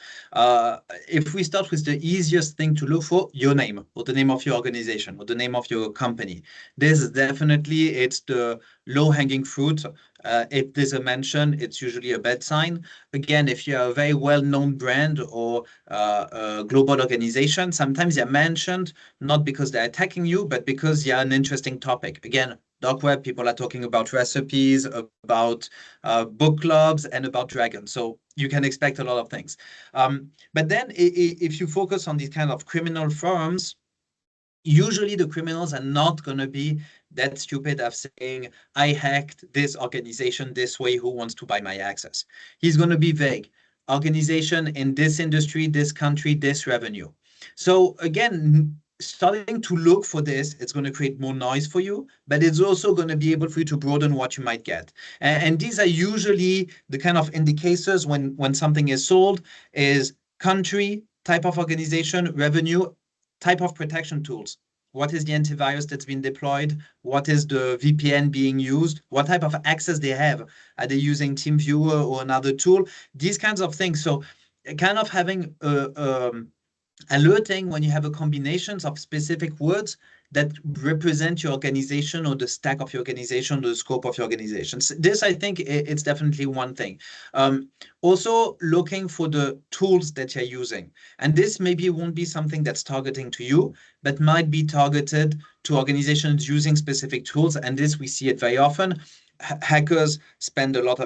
Speaker 3: If we start with the easiest thing to look for, your name or the name of your organization or the name of your company. This is definitely, it's the low-hanging fruit. If there's a mention, it's usually a bad sign. Again, if you're a very well-known brand or a global organization, sometimes you're mentioned not because they're attacking you, but because you're an interesting topic. Again, dark web, people are talking about recipes, about book clubs, and about dragons. So you can expect a lot of things. But then if you focus on these kind of criminal firms, usually the criminals are not going to be that stupid of saying, I hacked this organization this way, who wants to buy my access? He's going to be vague. Organization in this industry, this country, this revenue. So again, starting to look for this, it's going to create more noise for you, but it's also going to be able for you to broaden what you might get. And these are usually the kind of indicators when something is sold is country, type of organization, revenue, type of protection tools. What is the antivirus that's been deployed? What is the VPN being used? What type of access they have? Are they using TeamViewer or another tool? These kinds of things. So kind of having alerting when you have a combinations of specific words that represent your organization or the stack of your organization, or the scope of your organization. So this, I think, it's definitely one thing. Also, looking for the tools that you're using. And this maybe won't be something that's targeting to you, but might be targeted to organizations using specific tools. And this, we see it very often. Hackers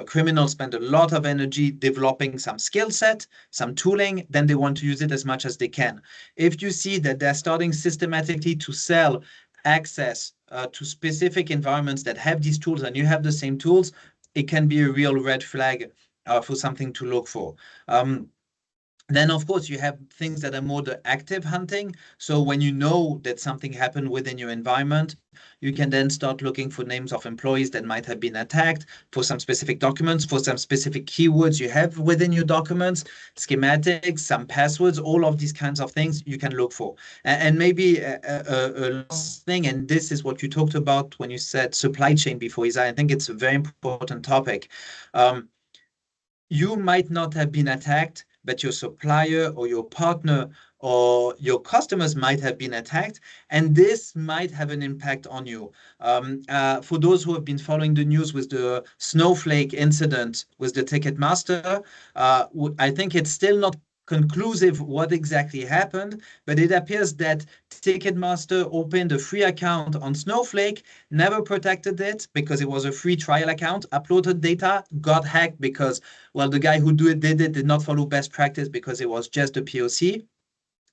Speaker 3: criminals spend a lot of energy developing some skill set, some tooling, then they want to use it as much as they can. If you see that they're starting systematically to sell access to specific environments that have these tools and you have the same tools, it can be a real red flag for something to look for. Then, of course, you have things that are more the active hunting. So when you know that something happened within your environment, you can then start looking for names of employees that might have been attacked, for some specific documents, for some specific keywords you have within your documents, schematics, some passwords, all of these kinds of things you can look for. And maybe a last thing, and this is what you talked about when you said supply chain before, Isa. I think it's a very important topic. You might not have been attacked, but your supplier or your partner or your customers might have been attacked, and this might have an impact on you. For those who have been following the news with the Snowflake incident with the Ticketmaster, I think it's still not conclusive what exactly happened, but it appears that Ticketmaster opened a free account on Snowflake, never protected it because it was a free trial account, uploaded data, got hacked because, well, the guy who did not follow best practice because it was just a POC.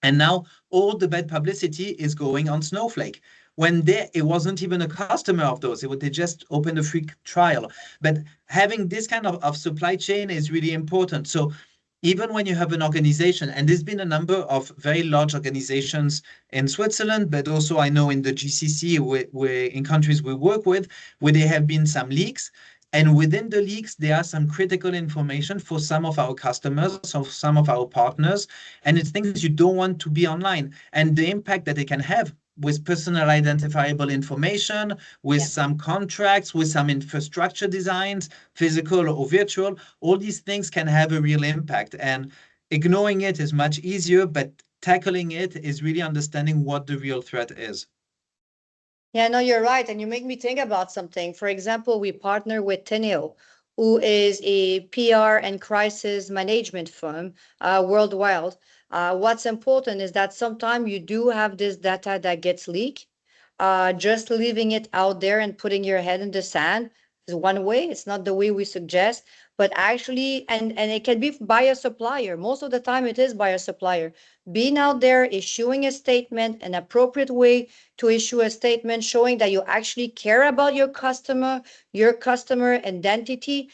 Speaker 3: And now all the bad publicity is going on Snowflake when it wasn't even a customer of those. They just opened a free trial. But having this kind of supply chain is really important. So even when you have an organization, and there's been a number of very large organizations in Switzerland, but also I know in the GCC, in countries we work with, where there have been some leaks. And within the leaks, there are some critical information for some of our customers, or some of our partners, and it's things you don't want to be online. And the impact that they can have with personal identifiable information, with some contracts, with some infrastructure designs, physical or virtual, all these things can have a real impact. And ignoring it is much easier, but tackling it is really understanding what the real threat is.
Speaker 1: Yeah, no, you're right. And you make me think about something. For example, we partner with Teneo, who is a PR and crisis management firm worldwide. What's important is that sometimes you do have this data that gets leaked. Just leaving it out there and putting your head in the sand is one way. It's not the way we suggest, but actually, and it can be by a supplier. Most of the time, it is by a supplier. Being out there, issuing a statement, an appropriate way to issue a statement showing that you actually care about your customer identity.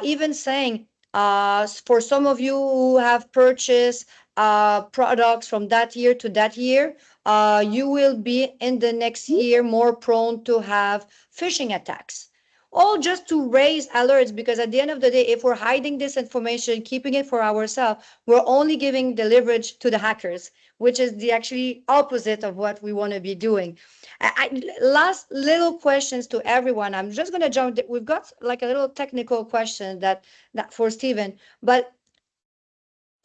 Speaker 1: Even saying, for some of you who have purchased products from that year to that year, you will be in the next year more prone to have phishing attacks. All just to raise alerts, because at the end of the day, if we're hiding this information, keeping it for ourselves, we're only giving the leverage to the hackers, which is the actually opposite of what we want to be doing. Last little questions to everyone. I'm just going to jump. We've got like a little technical question that for Stephen, but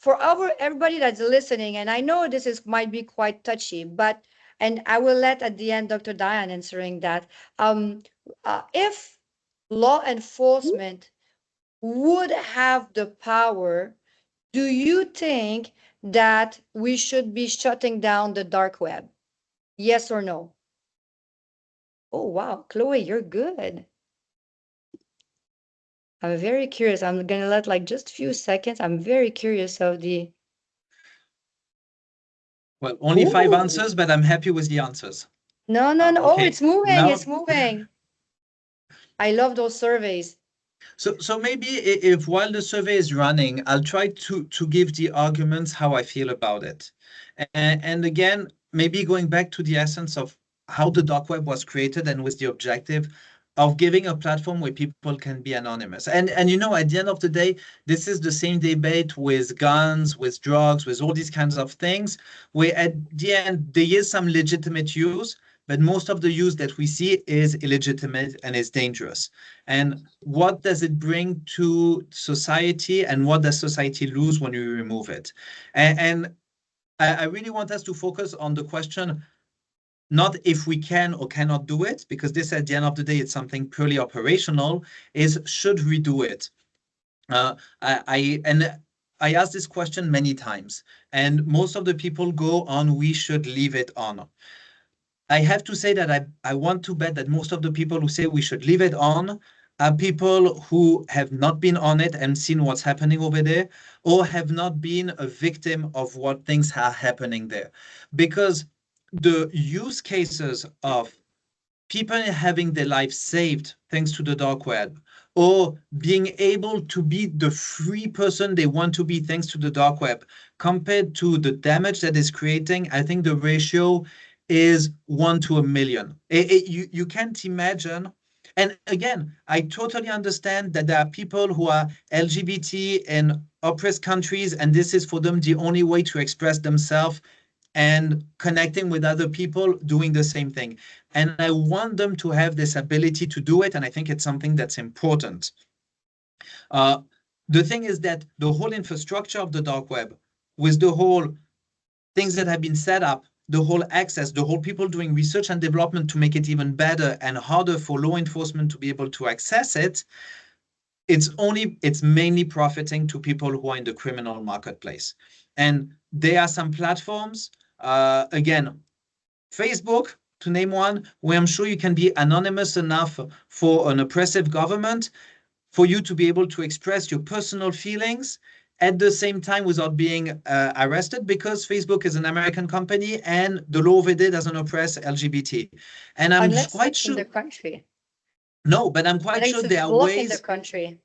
Speaker 1: for everybody that's listening, and I know this is might be quite touchy, but and I will let at the end Dr. Diane answering that. If law enforcement would have the power, do you think that we should be shutting down the dark web? Yes or no? Oh, wow. Chloe, you're good. I'm very curious. I'm going to let like just a few seconds. I'm very curious of the...
Speaker 3: Well, only 5 answers, but I'm happy with the answers.
Speaker 1: No. Oh,
Speaker 3: Okay.
Speaker 1: it's moving.
Speaker 3: Now,
Speaker 1: It's moving. I love those surveys.
Speaker 3: So maybe if while the survey is running, I'll try to give the arguments how I feel about it. And again, maybe going back to the essence of how the dark web was created and with the objective of giving a platform where people can be anonymous. And you know, at the end of the day, this is the same debate with guns, with drugs, with all these kinds of things, where at the end, there is some legitimate use, but most of the use that we see is illegitimate and is dangerous. And what does it bring to society, and what does society lose when we remove it? And I really want us to focus on the question, not if we can or cannot do it, because this, at the end of the day, it's something purely operational, is should we do it? I asked this question many times, and most of the people go on, we should leave it on. I have to say that I want to bet that most of the people who say we should leave it on are people who have not been on it and seen what's happening over there, or have not been a victim of what things are happening there. Because the use cases of people having their lives saved thanks to the dark web, or being able to be the free person they want to be thanks to the dark web, compared to the damage that is creating, I think the ratio is 1 to 1,000,000. You can't imagine. And again, I totally understand that there are people who are LGBT in oppressed countries, and this is for them the only way to express themselves and connecting with other people doing the same thing. And I want them to have this ability to do it, and I think it's something that's important. The thing is that the whole infrastructure of the dark web, with the whole things that have been set up, the whole access, the whole people doing research and development to make it even better and harder for law enforcement to be able to access it, it's mainly profiting to people who are in the criminal marketplace. And there are some platforms, again, Facebook, to name one, where I'm sure you can be anonymous enough for an oppressive government for you to be able to express your personal feelings at the same time without being arrested, because Facebook is an American company and the law over there doesn't oppress LGBT. And I'm
Speaker 1: Unless
Speaker 3: quite
Speaker 1: it's in
Speaker 3: sure.
Speaker 1: the country.
Speaker 3: No, but I'm quite
Speaker 1: Unless
Speaker 3: sure
Speaker 1: it's
Speaker 3: there are
Speaker 1: blocked in the
Speaker 3: ways.
Speaker 1: country.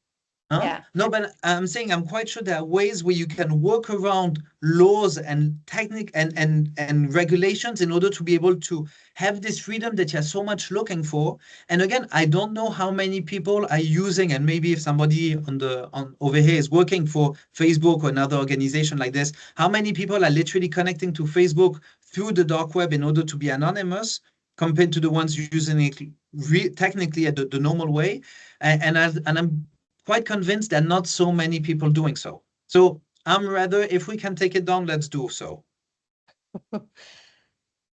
Speaker 3: Huh?
Speaker 1: Yeah.
Speaker 3: No, but I'm saying I'm quite sure there are ways where you can work around laws and technique and regulations in order to be able to have this freedom that you're so much looking for. And again, I don't know how many people are using, and maybe if somebody on over here is working for Facebook or another organization like this, how many people are literally connecting to Facebook through the dark web in order to be anonymous compared to the ones using it technically at the normal way. And I'm quite convinced there are not so many people doing so. So I'm rather, if we can take it down, let's do so.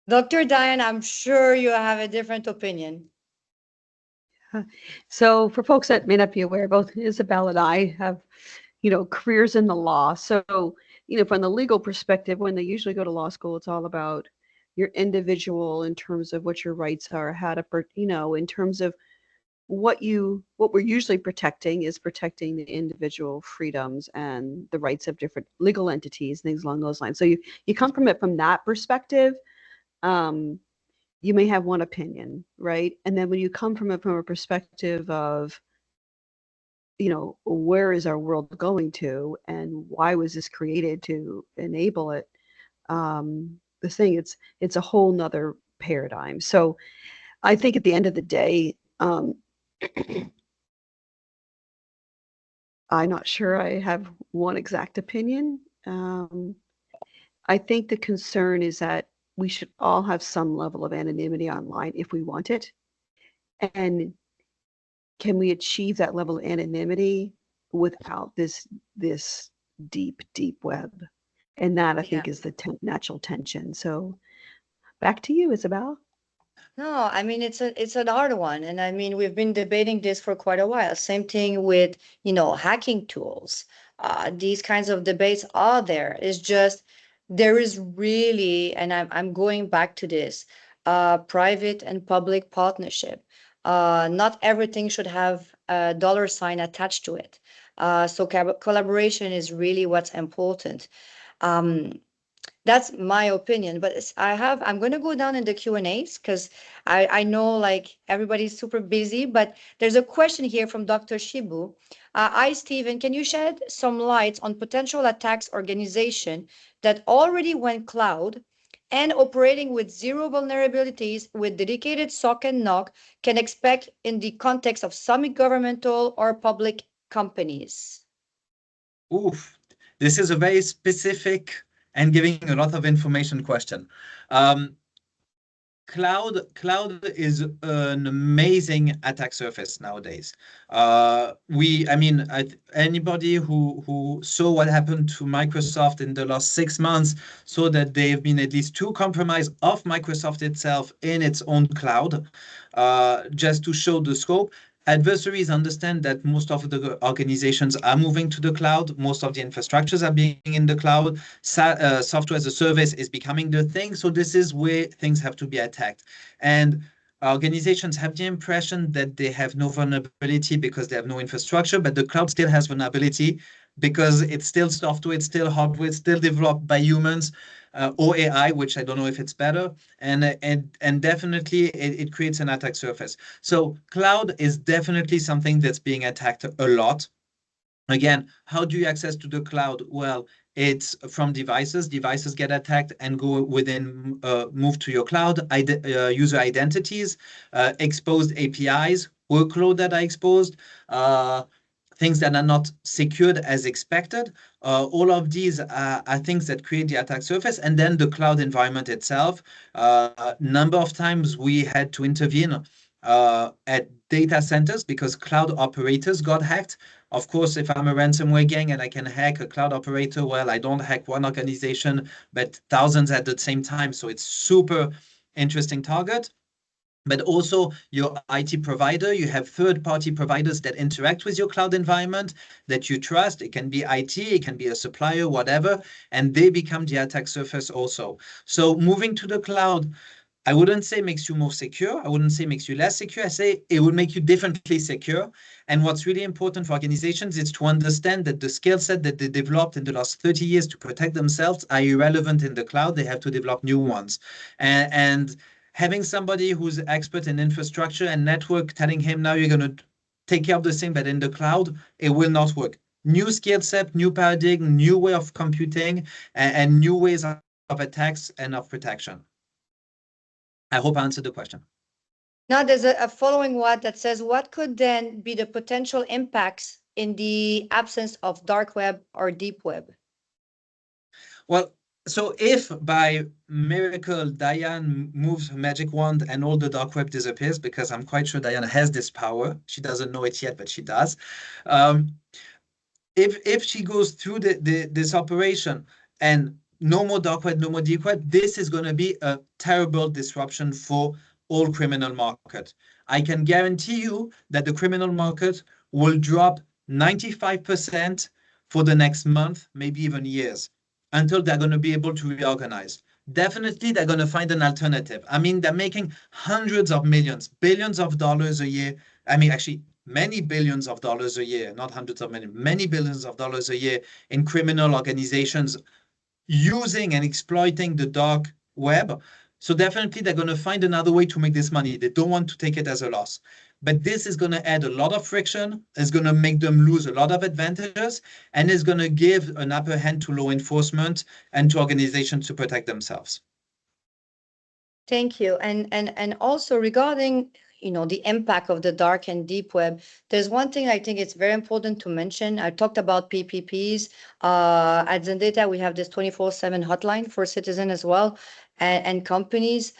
Speaker 1: Dr. Diane, I'm sure you have a different opinion.
Speaker 4: So for folks that may not be aware, both Isabelle and I have, careers in the law. So, from the legal perspective, when they usually go to law school, it's all about your individual in terms of what your rights are, how to, in terms of what we're usually protecting is protecting the individual freedoms and the rights of different legal entities, things along those lines. So you come from it from that perspective. You may have one opinion, right? And then when you come from it from a perspective of, where is our world going to and why was this created to enable it? It's a whole nother paradigm. So I think at the end of the day, I'm not sure I have one exact opinion. I think the concern is that we should all have some level of anonymity online if we want it. And can we achieve that level of anonymity without this deep, deep web? And that I
Speaker 1: Yeah.
Speaker 4: think is the natural tension. So back to you, Isabelle.
Speaker 1: No, I mean it's an hard one, and I mean we've been debating this for quite a while. Same thing with hacking tools. These kinds of debates are there. It's just there is really, and I'm going back to this, private and public partnership. Not everything should have a dollar sign attached to it. So collaboration is really what's important. Um, that's my opinion, but I'm going to go down in the Q&As because I know like everybody's super busy, but there's a question here from Dr. Shibu. Hi, Stephen, can you shed some light on potential attacks organization that already went cloud and operating with zero vulnerabilities with dedicated SOC and NOC can expect in the context of semi-governmental or public companies?
Speaker 3: Oof, this is a very specific and giving a lot of information question. Cloud is an amazing attack surface nowadays. Anybody who saw what happened to Microsoft in the last 6 months saw that they've been at least two compromise of Microsoft itself in its own cloud, just to show the scope. Adversaries understand that most of the organizations are moving to the cloud. Most of the infrastructures are being in the cloud. Software as a service is becoming the thing. So this is where things have to be attacked. And organizations have the impression that they have no vulnerability because they have no infrastructure, but the cloud still has vulnerability because it's still software, it's still hardware, it's still developed by humans. Or AI, which I don't know if it's better, and definitely it creates an attack surface. So cloud is definitely something that's being attacked a lot. Again, how do you access to the cloud? Well, it's from devices. Devices get attacked and go within, move to your cloud. User identities, exposed APIs, workload that are exposed, things that are not secured as expected. All of these are things that create the attack surface. And then the cloud environment itself. Number of times we had to intervene at data centers because cloud operators got hacked. Of course, if I'm a ransomware gang and I can hack a cloud operator, well, I don't hack one organization, but thousands at the same time. So it's super interesting target. But also your IT provider, you have third-party providers that interact with your cloud environment that you trust. It can be IT, it can be a supplier, whatever, and they become the attack surface also. So moving to the cloud, I wouldn't say makes you more secure. I wouldn't say makes you less secure. I say it would make you differently secure. And what's really important for organizations is to understand that the skill set that they developed in the last 30 years to protect themselves are irrelevant in the cloud. They have to develop new ones. And having somebody who's expert in infrastructure and network telling him now you're going to take care of the same, but in the cloud, it will not work. New skill set, new paradigm, new way of computing, and new ways of attacks and of protection. I hope I answered the question.
Speaker 1: Now there's a following one that says, what could then be the potential impacts in the absence of dark web or deep web?
Speaker 3: Well, so if by miracle Diane moves her magic wand and all the dark web disappears, because I'm quite sure Diane has this power, she doesn't know it yet, but she does. If she goes through this operation and no more dark web, no more deep web, this is going to be a terrible disruption for all criminal market. I can guarantee you that the criminal market will drop 95% for the next month, maybe even years, until they're going to be able to reorganize. Definitely, they're going to find an alternative. I mean, they're making hundreds of millions, billions of dollars a year. I mean, actually, many billions of dollars a year, not hundreds of millions, many billions of dollars a year in criminal organizations using and exploiting the dark web. So definitely they're going to find another way to make this money. They don't want to take it as a loss. But this is going to add a lot of friction, it's going to make them lose a lot of advantages, and it's going to give an upper hand to law enforcement and to organizations to protect themselves.
Speaker 1: Thank you. And also regarding, the impact of the dark and deep web, there's one thing I think it's very important to mention. I talked about PPPs. At ZenData, we have this 24/7 hotline for citizens as well, and companies.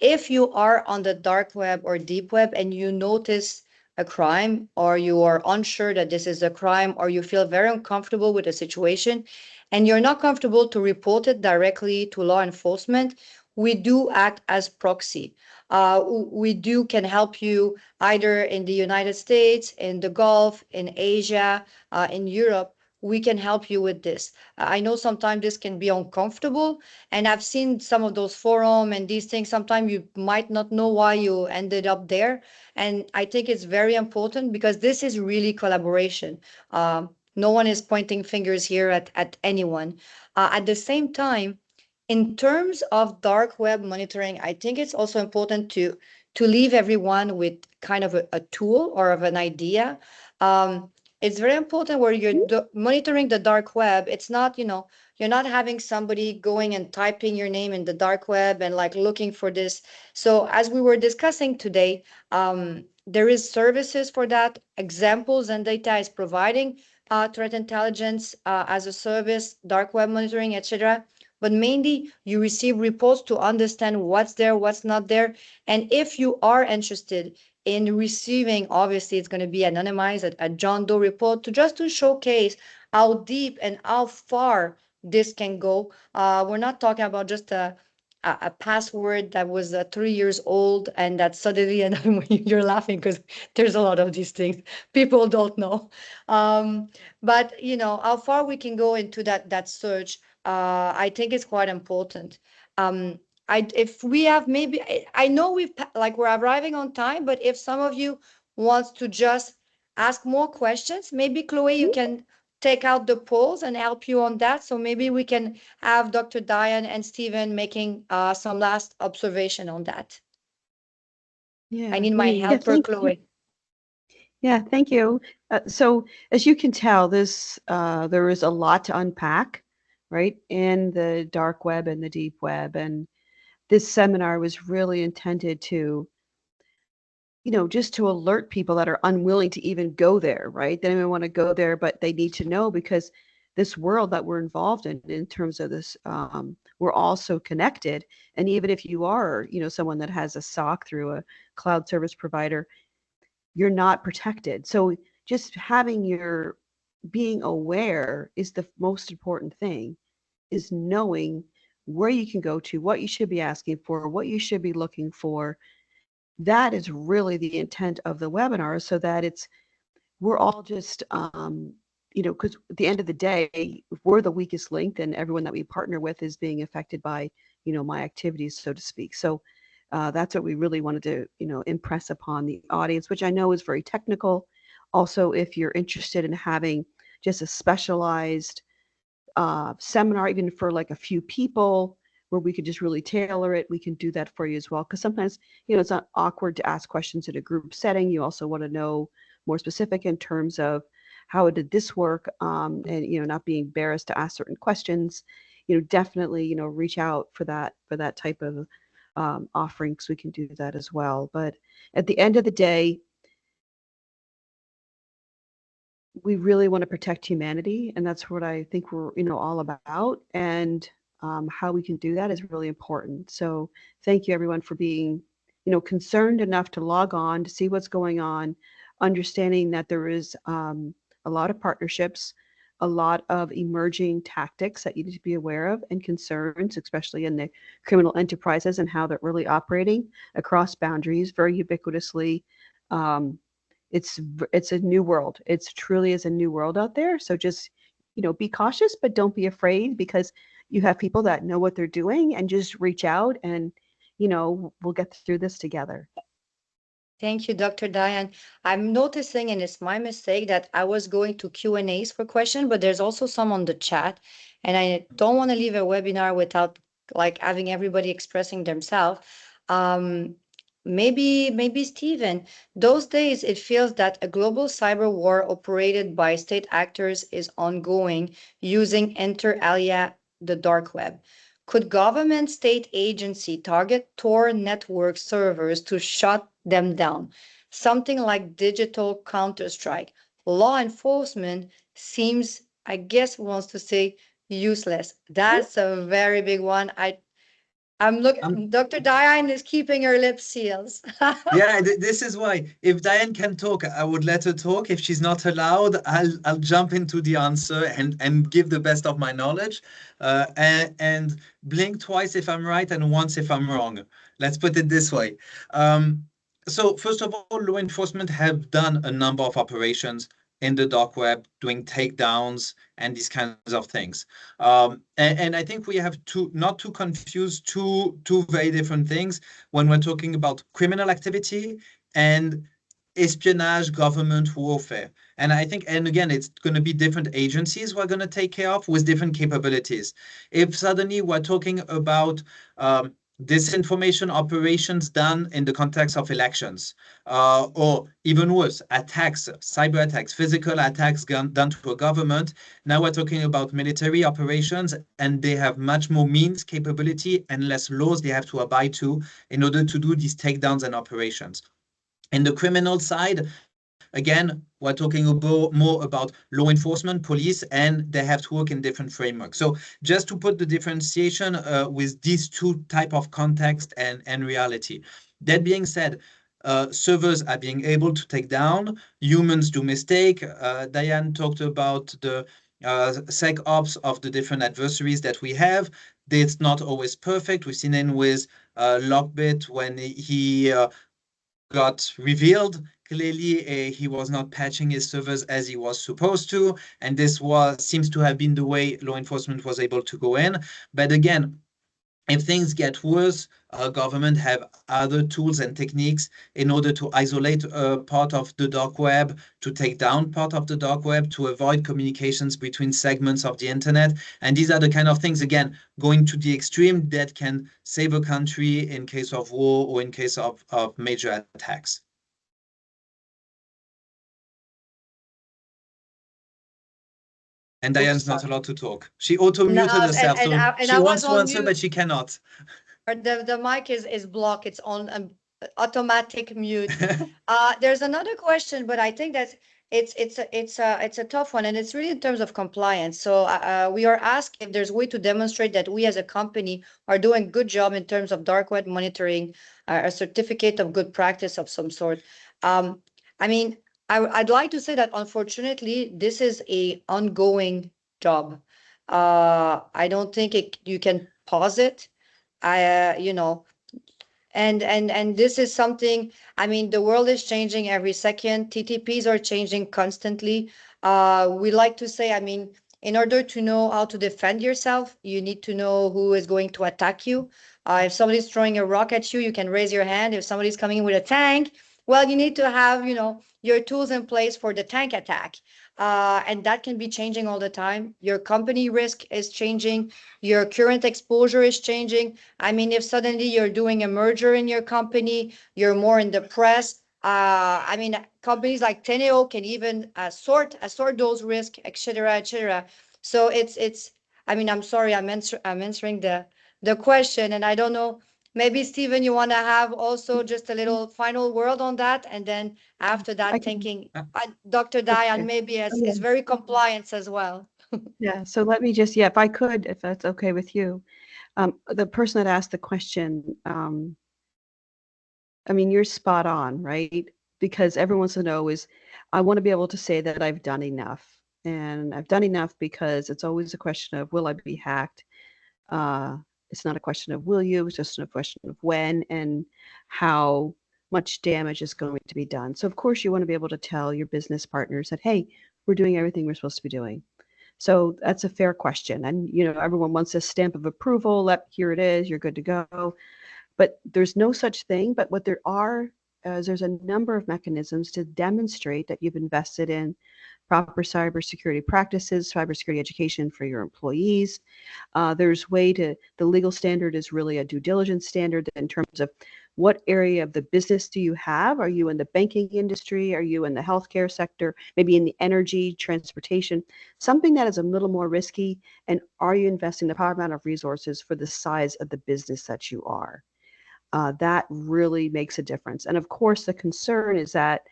Speaker 1: If you are on the dark web or deep web and you notice a crime, or you are unsure that this is a crime, or you feel very uncomfortable with a situation, and you're not comfortable to report it directly to law enforcement, we do act as proxy. We can help you either in the United States, in the Gulf, in Asia, in Europe. We can help you with this. I know sometimes this can be uncomfortable, and I've seen some of those forums and these things. Sometimes you might not know why you ended up there. And I think it's very important because this is really collaboration. No one is pointing fingers here at anyone. At the same time, in terms of dark web monitoring, I think it's also important to leave everyone with kind of a tool or of an idea. It's very important where you're monitoring the dark web. It's not, you're not having somebody going and typing your name in the dark web and like looking for this. So as we were discussing today, there is services for that. Examples ZenData is providing threat intelligence as a service, dark web monitoring, etc. But mainly you receive reports to understand what's there, what's not there. And if you are interested in receiving, obviously it's going to be anonymized, a John Doe report to showcase how deep and how far this can go. We're not talking about just a password that was 3 years old and that suddenly, and you're laughing because there's a lot of these things people don't know. But how far we can go into that search, I think it's quite important. If we have maybe, I know we're arriving on time, but if some of you wants to just ask more questions, maybe Chloe, you can take out the polls and help you on that. So maybe we can have Dr. Diane and Stephen making some last observation on that.
Speaker 4: Yeah.
Speaker 1: I need my helper, Chloe.
Speaker 4: Yeah, thank you. So as you can tell, there is a lot to unpack, right, in the dark web and the deep web. And this seminar was really intended to, just to alert people that are unwilling to even go there, right? They don't even want to go there, but they need to know because this world that we're involved in terms of this, we're all so connected. And even if you are, someone that has a SOC through a cloud service provider, you're not protected. So just being aware is the most important thing, is knowing where you can go to, what you should be asking for, what you should be looking for. That is really the intent of the webinar, so that we're all just, because at the end of the day, we're the weakest link, and everyone that we partner with is being affected by, my activities, so to speak. So that's what we really wanted to, impress upon the audience, which I know is very technical. Also, if you're interested in having just a specialized seminar, even for like a few people, where we could just really tailor it, we can do that for you as well. Because sometimes, it's not awkward to ask questions in a group setting. You also want to know more specific in terms of how did this work, and not being embarrassed to ask certain questions, definitely reach out for that type of offering, because we can do that as well. But at the end of the day, we really want to protect humanity, and that's what I think we're all about. And how we can do that is really important. So thank you everyone for being concerned enough to log on to see what's going on, understanding that there is a lot of partnerships, a lot of emerging tactics that you need to be aware of, and concerns, especially in the criminal enterprises and how they're really operating across boundaries very ubiquitously. It's a new world. It's truly is a new world out there. So just be cautious, but don't be afraid, because you have people that know what they're doing, and just reach out, and we'll get through this together.
Speaker 1: Thank you, Dr. Diane. I'm noticing, and it's my mistake, that I was going to Q&As for questions, but there's also some on the chat, and I don't want to leave a webinar without like having everybody expressing themselves. Maybe Stephen, those days it feels that a global cyber war operated by state actors is ongoing using inter alia the dark web. Could government state agency target Tor network servers to shut them down? Something like digital counter-strike. Law enforcement seems, I guess, wants to say useless. That's a very big one. I'm looking. Dr. Diane is keeping her lips sealed.
Speaker 3: Yeah, this is why. If Diane can talk, I would let her talk. If she's not allowed, I'll jump into the answer and give the best of my knowledge, and blink twice if I'm right and once if I'm wrong. Let's put it this way. So first of all, law enforcement have done a number of operations in the dark web, doing takedowns and these kinds of things. And I think we have to not to confuse two very different things when we're talking about criminal activity and espionage, government warfare. And I think, and again, it's going to be different agencies we're going to take care of with different capabilities. If suddenly we're talking about disinformation operations done in the context of elections, or even worse, attacks, cyber attacks, physical attacks done to a government. Now we're talking about military operations, and they have much more means, capability, and less laws they have to abide to in order to do these takedowns and operations. In the criminal side, again, we're talking more about law enforcement, police, and they have to work in different frameworks. So just to put the differentiation with these two type of context and reality. That being said, servers are being able to take down, humans do mistake. Diane talked about the SecOps of the different adversaries that we have. It's not always perfect. We've seen it with Lockbit when he got revealed. Clearly, he was not patching his servers as he was supposed to, and this seems to have been the way law enforcement was able to go in. But again, if things get worse, government have other tools and techniques in order to isolate part of the dark web, to take down part of the dark web, to avoid communications between segments of the internet. And these are the kind of things, again, going to the extreme that can save a country in case of war or in case of major attacks. And Diane's not allowed to talk. She auto-muted herself, so she wants to answer, but she cannot.
Speaker 1: The mic is blocked. It's on automatic mute. There's another question, but I think that it's a tough one, and it's really in terms of compliance. So we are asked if there's a way to demonstrate that we as a company are doing a good job in terms of dark web monitoring, a certificate of good practice of some sort. I mean, I'd like to say that unfortunately, this is a ongoing job. I don't think you can pause it. And this is something, I mean, the world is changing every second. TTPs are changing constantly. We like to say, I mean, in order to know how to defend yourself, you need to know who is going to attack you. If somebody's throwing a rock at you, you can raise your hand. If somebody's coming in with a tank, well, you need to have, your tools in place for the tank attack. And that can be changing all the time. Your company risk is changing. Your current exposure is changing. I mean, if suddenly you're doing a merger in your company, you're more in the press. I mean, companies like Teneo can even sort those risks, etc., etc. So it's. I mean, I'm sorry, I'm answering the question, and I don't know. Maybe Stephen, you want to have also just a little final word on that, and then after
Speaker 4: I
Speaker 1: that,
Speaker 4: can.
Speaker 1: thinking Dr. Diane
Speaker 4: Okay.
Speaker 1: maybe
Speaker 4: Oh, yeah.
Speaker 1: is very compliant as well.
Speaker 4: Yeah. So let me just, if I could, if that's okay with you, the person that asked the question, I mean, you're spot on, right? Because everyone wants to know is, I want to be able to say that I've done enough. And I've done enough because it's always a question of, will I be hacked? It's not a question of will you, it's just a question of when and how much damage is going to be done. So of course you want to be able to tell your business partners that, hey, we're doing everything we're supposed to be doing. So that's a fair question. And everyone wants a stamp of approval, here it is, you're good to go. But there's no such thing. But what there are is there's a number of mechanisms to demonstrate that you've invested in proper cybersecurity practices, cybersecurity education for your employees. The legal standard is really a due diligence standard in terms of what area of the business do you have? Are you in the banking industry? Are you in the healthcare sector? Maybe in the energy, transportation, something that is a little more risky? And are you investing the proper amount of resources for the size of the business that you are? That really makes a difference. And of course, the concern is that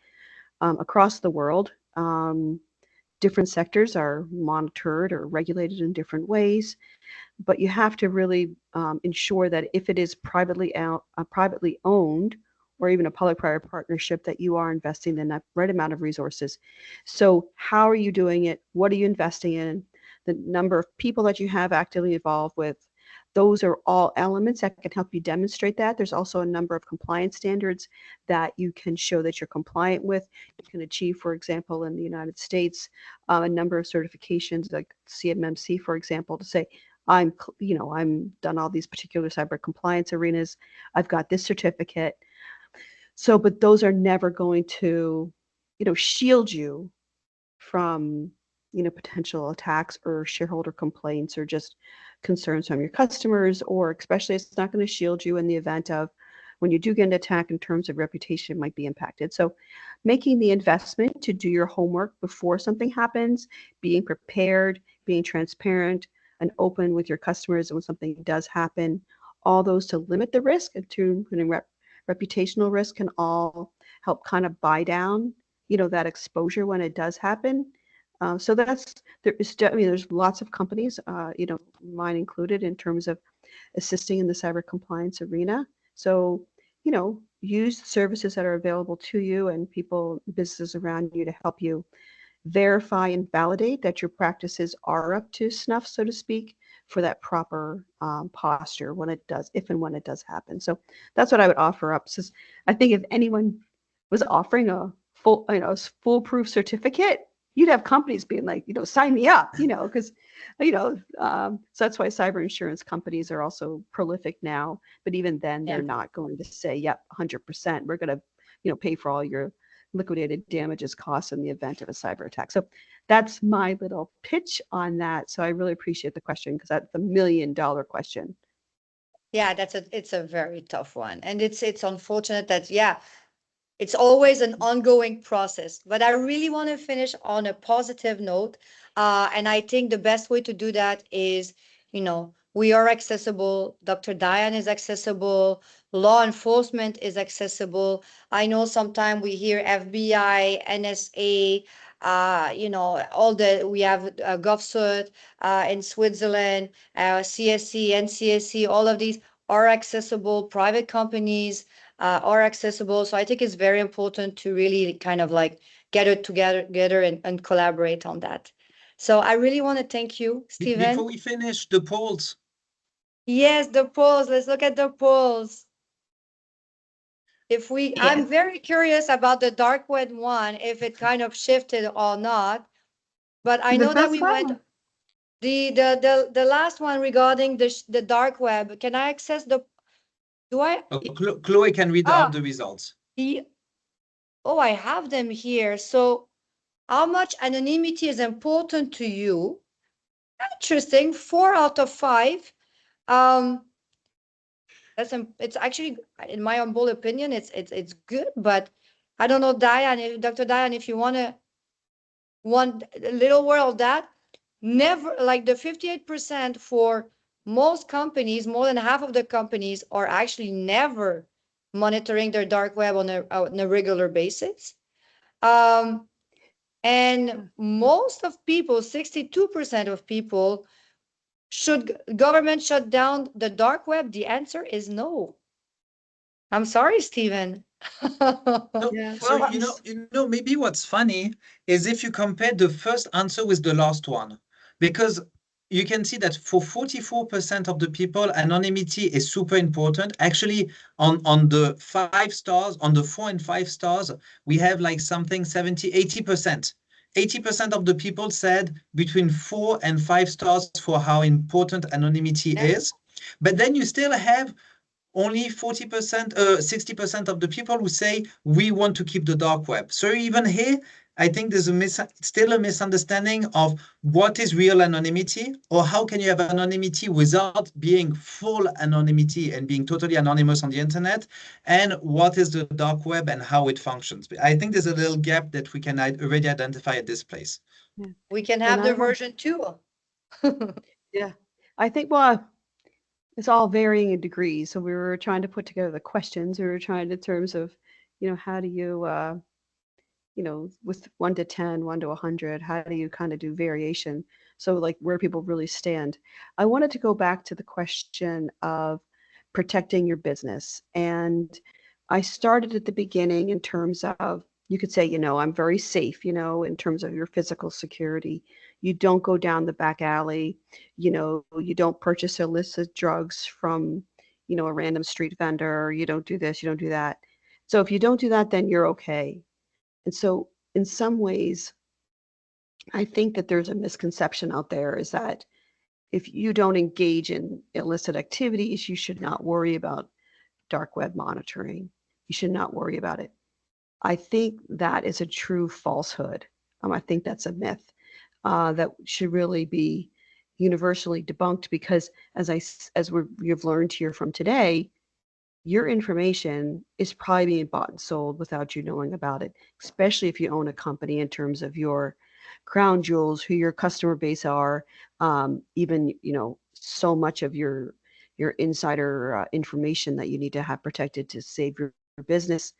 Speaker 4: across the world, different sectors are monitored or regulated in different ways, but you have to really ensure that if it is privately owned, or even a public-private partnership, that you are investing the right amount of resources. So how are you doing it? What are you investing in? The number of people that you have actively involved with, those are all elements that can help you demonstrate that. There's also a number of compliance standards that you can show that you're compliant with. You can achieve, for example, in the United States, a number of certifications like CMMC, for example, to say, I'm done all these particular cyber compliance arenas. I've got this certificate. So, but those are never going to, shield you from, potential attacks or shareholder complaints or just concerns from your customers, or especially it's not going to shield you in the event of when you do get an attack in terms of reputation might be impacted. So making the investment to do your homework before something happens, being prepared, being transparent and open with your customers when something does happen, all those to limit the risk and to reputational risk can all help kind of buy down, that exposure when it does happen. So there's lots of companies, mine included, in terms of assisting in the cyber compliance arena. So, use the services that are available to you and businesses around you to help you verify and validate that your practices are up to snuff, so to speak, for that proper posture if and when it does happen. So that's what I would offer up. So I think if anyone was offering a foolproof certificate, you'd have companies being like, sign me up, because, so that's why cyber insurance companies are also prolific now. But even then, they're not going to say, yep, 100%, we're going to, pay for all your liquidated damages costs in the event of a cyber attack. So that's my little pitch on that. So I really appreciate the question, because that's the $1 million question.
Speaker 1: Yeah, it's a very tough one. And it's unfortunate that, it's always an ongoing process. But I really want to finish on a positive note. And I think the best way to do that is, we are accessible. Dr. Diane is accessible. Law enforcement is accessible. I know sometimes we hear FBI, NSA, we have GovCert in Switzerland, CSC, NCSC, all of these are accessible. Private companies are accessible. So I think it's very important to really kind of like get it together and collaborate on that. So I really want to thank you, Stephen.
Speaker 3: Before we finish, the polls.
Speaker 1: Yes, the polls. Let's look at the polls. I'm very curious about the dark web one, if it kind of shifted or not. But I know that we went the last one regarding the dark web. Can I access the? Do I?
Speaker 3: Chloe can read out the results.
Speaker 1: I have them here. So, how much anonymity is important to you? Interesting. 4 out of 5. It's actually, in my humble opinion, it's good, but I don't know, Diane, Dr. Diane, if you want a little word of that, never, like the 58% for most companies, more than half of the companies are actually never monitoring their dark web on a regular basis. And most of people, 62% of people, should government shut down the dark web? The answer is no. I'm sorry, Stephen.
Speaker 3: So,
Speaker 4: Yeah,
Speaker 3: so maybe what's funny is if you compare the first answer with the last one, because you can see that for 44% of the people, anonymity is super important. Actually, on the 5 stars, on the 4 and 5 stars, we have like something 70, 80%. 80% of the people said between 4 and 5 stars for how important anonymity is. But then you still have only 40%, 60% of the people who say we want to keep the dark web. So even here, I think there's still a misunderstanding of what is real anonymity, or how can you have anonymity without being full anonymity and being totally anonymous on the internet, and what is the dark web and how it functions. I think there's a little gap that we can already identify at this place.
Speaker 4: yeah.
Speaker 1: We can have the version 2.
Speaker 4: Yeah, I think, well, it's all varying in degrees. So we were trying to put together the questions. We were trying in terms of, how do you, with 1 to 10, 1 to 100, how do you kind of do variation? So like where people really stand. I wanted to go back to the question of protecting your business. And I started at the beginning in terms of, you could say, I'm very safe, in terms of your physical security. You don't go down the back alley, you don't purchase illicit drugs from, a random street vendor. You don't do this, you don't do that. So if you don't do that, then you're okay. And so in some ways, I think that there's a misconception out there is that if you don't engage in illicit activities, you should not worry about dark web monitoring. You should not worry about it. I think that is a true falsehood. I think that's a myth that should really be universally debunked because you've learned here from today, your information is probably being bought and sold without you knowing about it, especially if you own a company in terms of your crown jewels, who your customer base are, even, so much of your insider information that you need to have protected to save your business,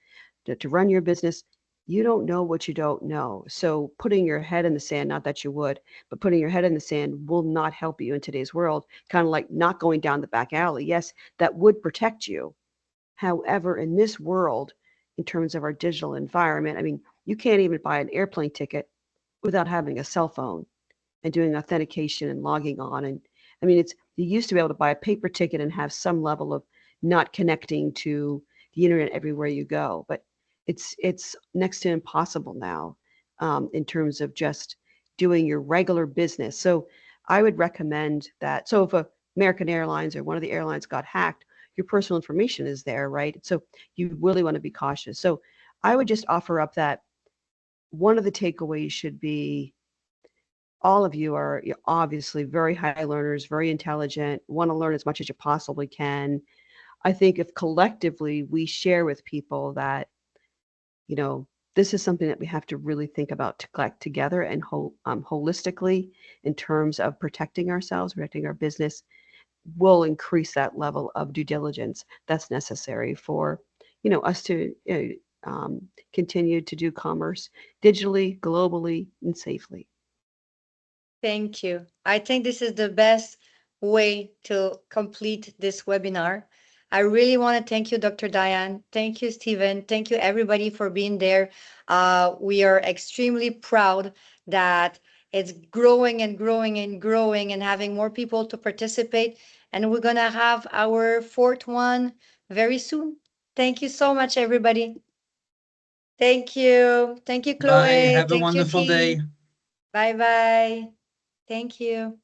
Speaker 4: to run your business. You don't know what you don't know. So putting your head in the sand, not that you would, but putting your head in the sand will not help you in today's world. Kind of like not going down the back alley. Yes, that would protect you. However, in this world, in terms of our digital environment, I mean, you can't even buy an airplane ticket without having a cell phone and doing authentication and logging on. And I mean, you used to be able to buy a paper ticket and have some level of not connecting to the internet everywhere you go, but it's next to impossible now in terms of just doing your regular business. So I would recommend that. So if American Airlines or one of the airlines got hacked, your personal information is there, right? So you really want to be cautious. So I would just offer up that one of the takeaways should be all of you are obviously very high learners, very intelligent, want to learn as much as you possibly can. I think if collectively we share with people that, this is something that we have to really think about to collect together and holistically in terms of protecting ourselves, protecting our business, will increase that level of due diligence that's necessary for, us to continue to do commerce digitally, globally, and safely.
Speaker 1: Thank you. I think this is the best way to complete this webinar. I really want to thank you, Dr. Diane. Thank you, Stephen. Thank you, everybody, for being there. We are extremely proud that it's growing and growing and growing and having more people to participate. And we're going to have our 4th one very soon. Thank you so much, everybody. Thank you. Thank you,
Speaker 3: Bye.
Speaker 1: Chloe.
Speaker 3: Have a
Speaker 1: Thank you,
Speaker 3: wonderful day.
Speaker 1: Bye-bye. Thank you.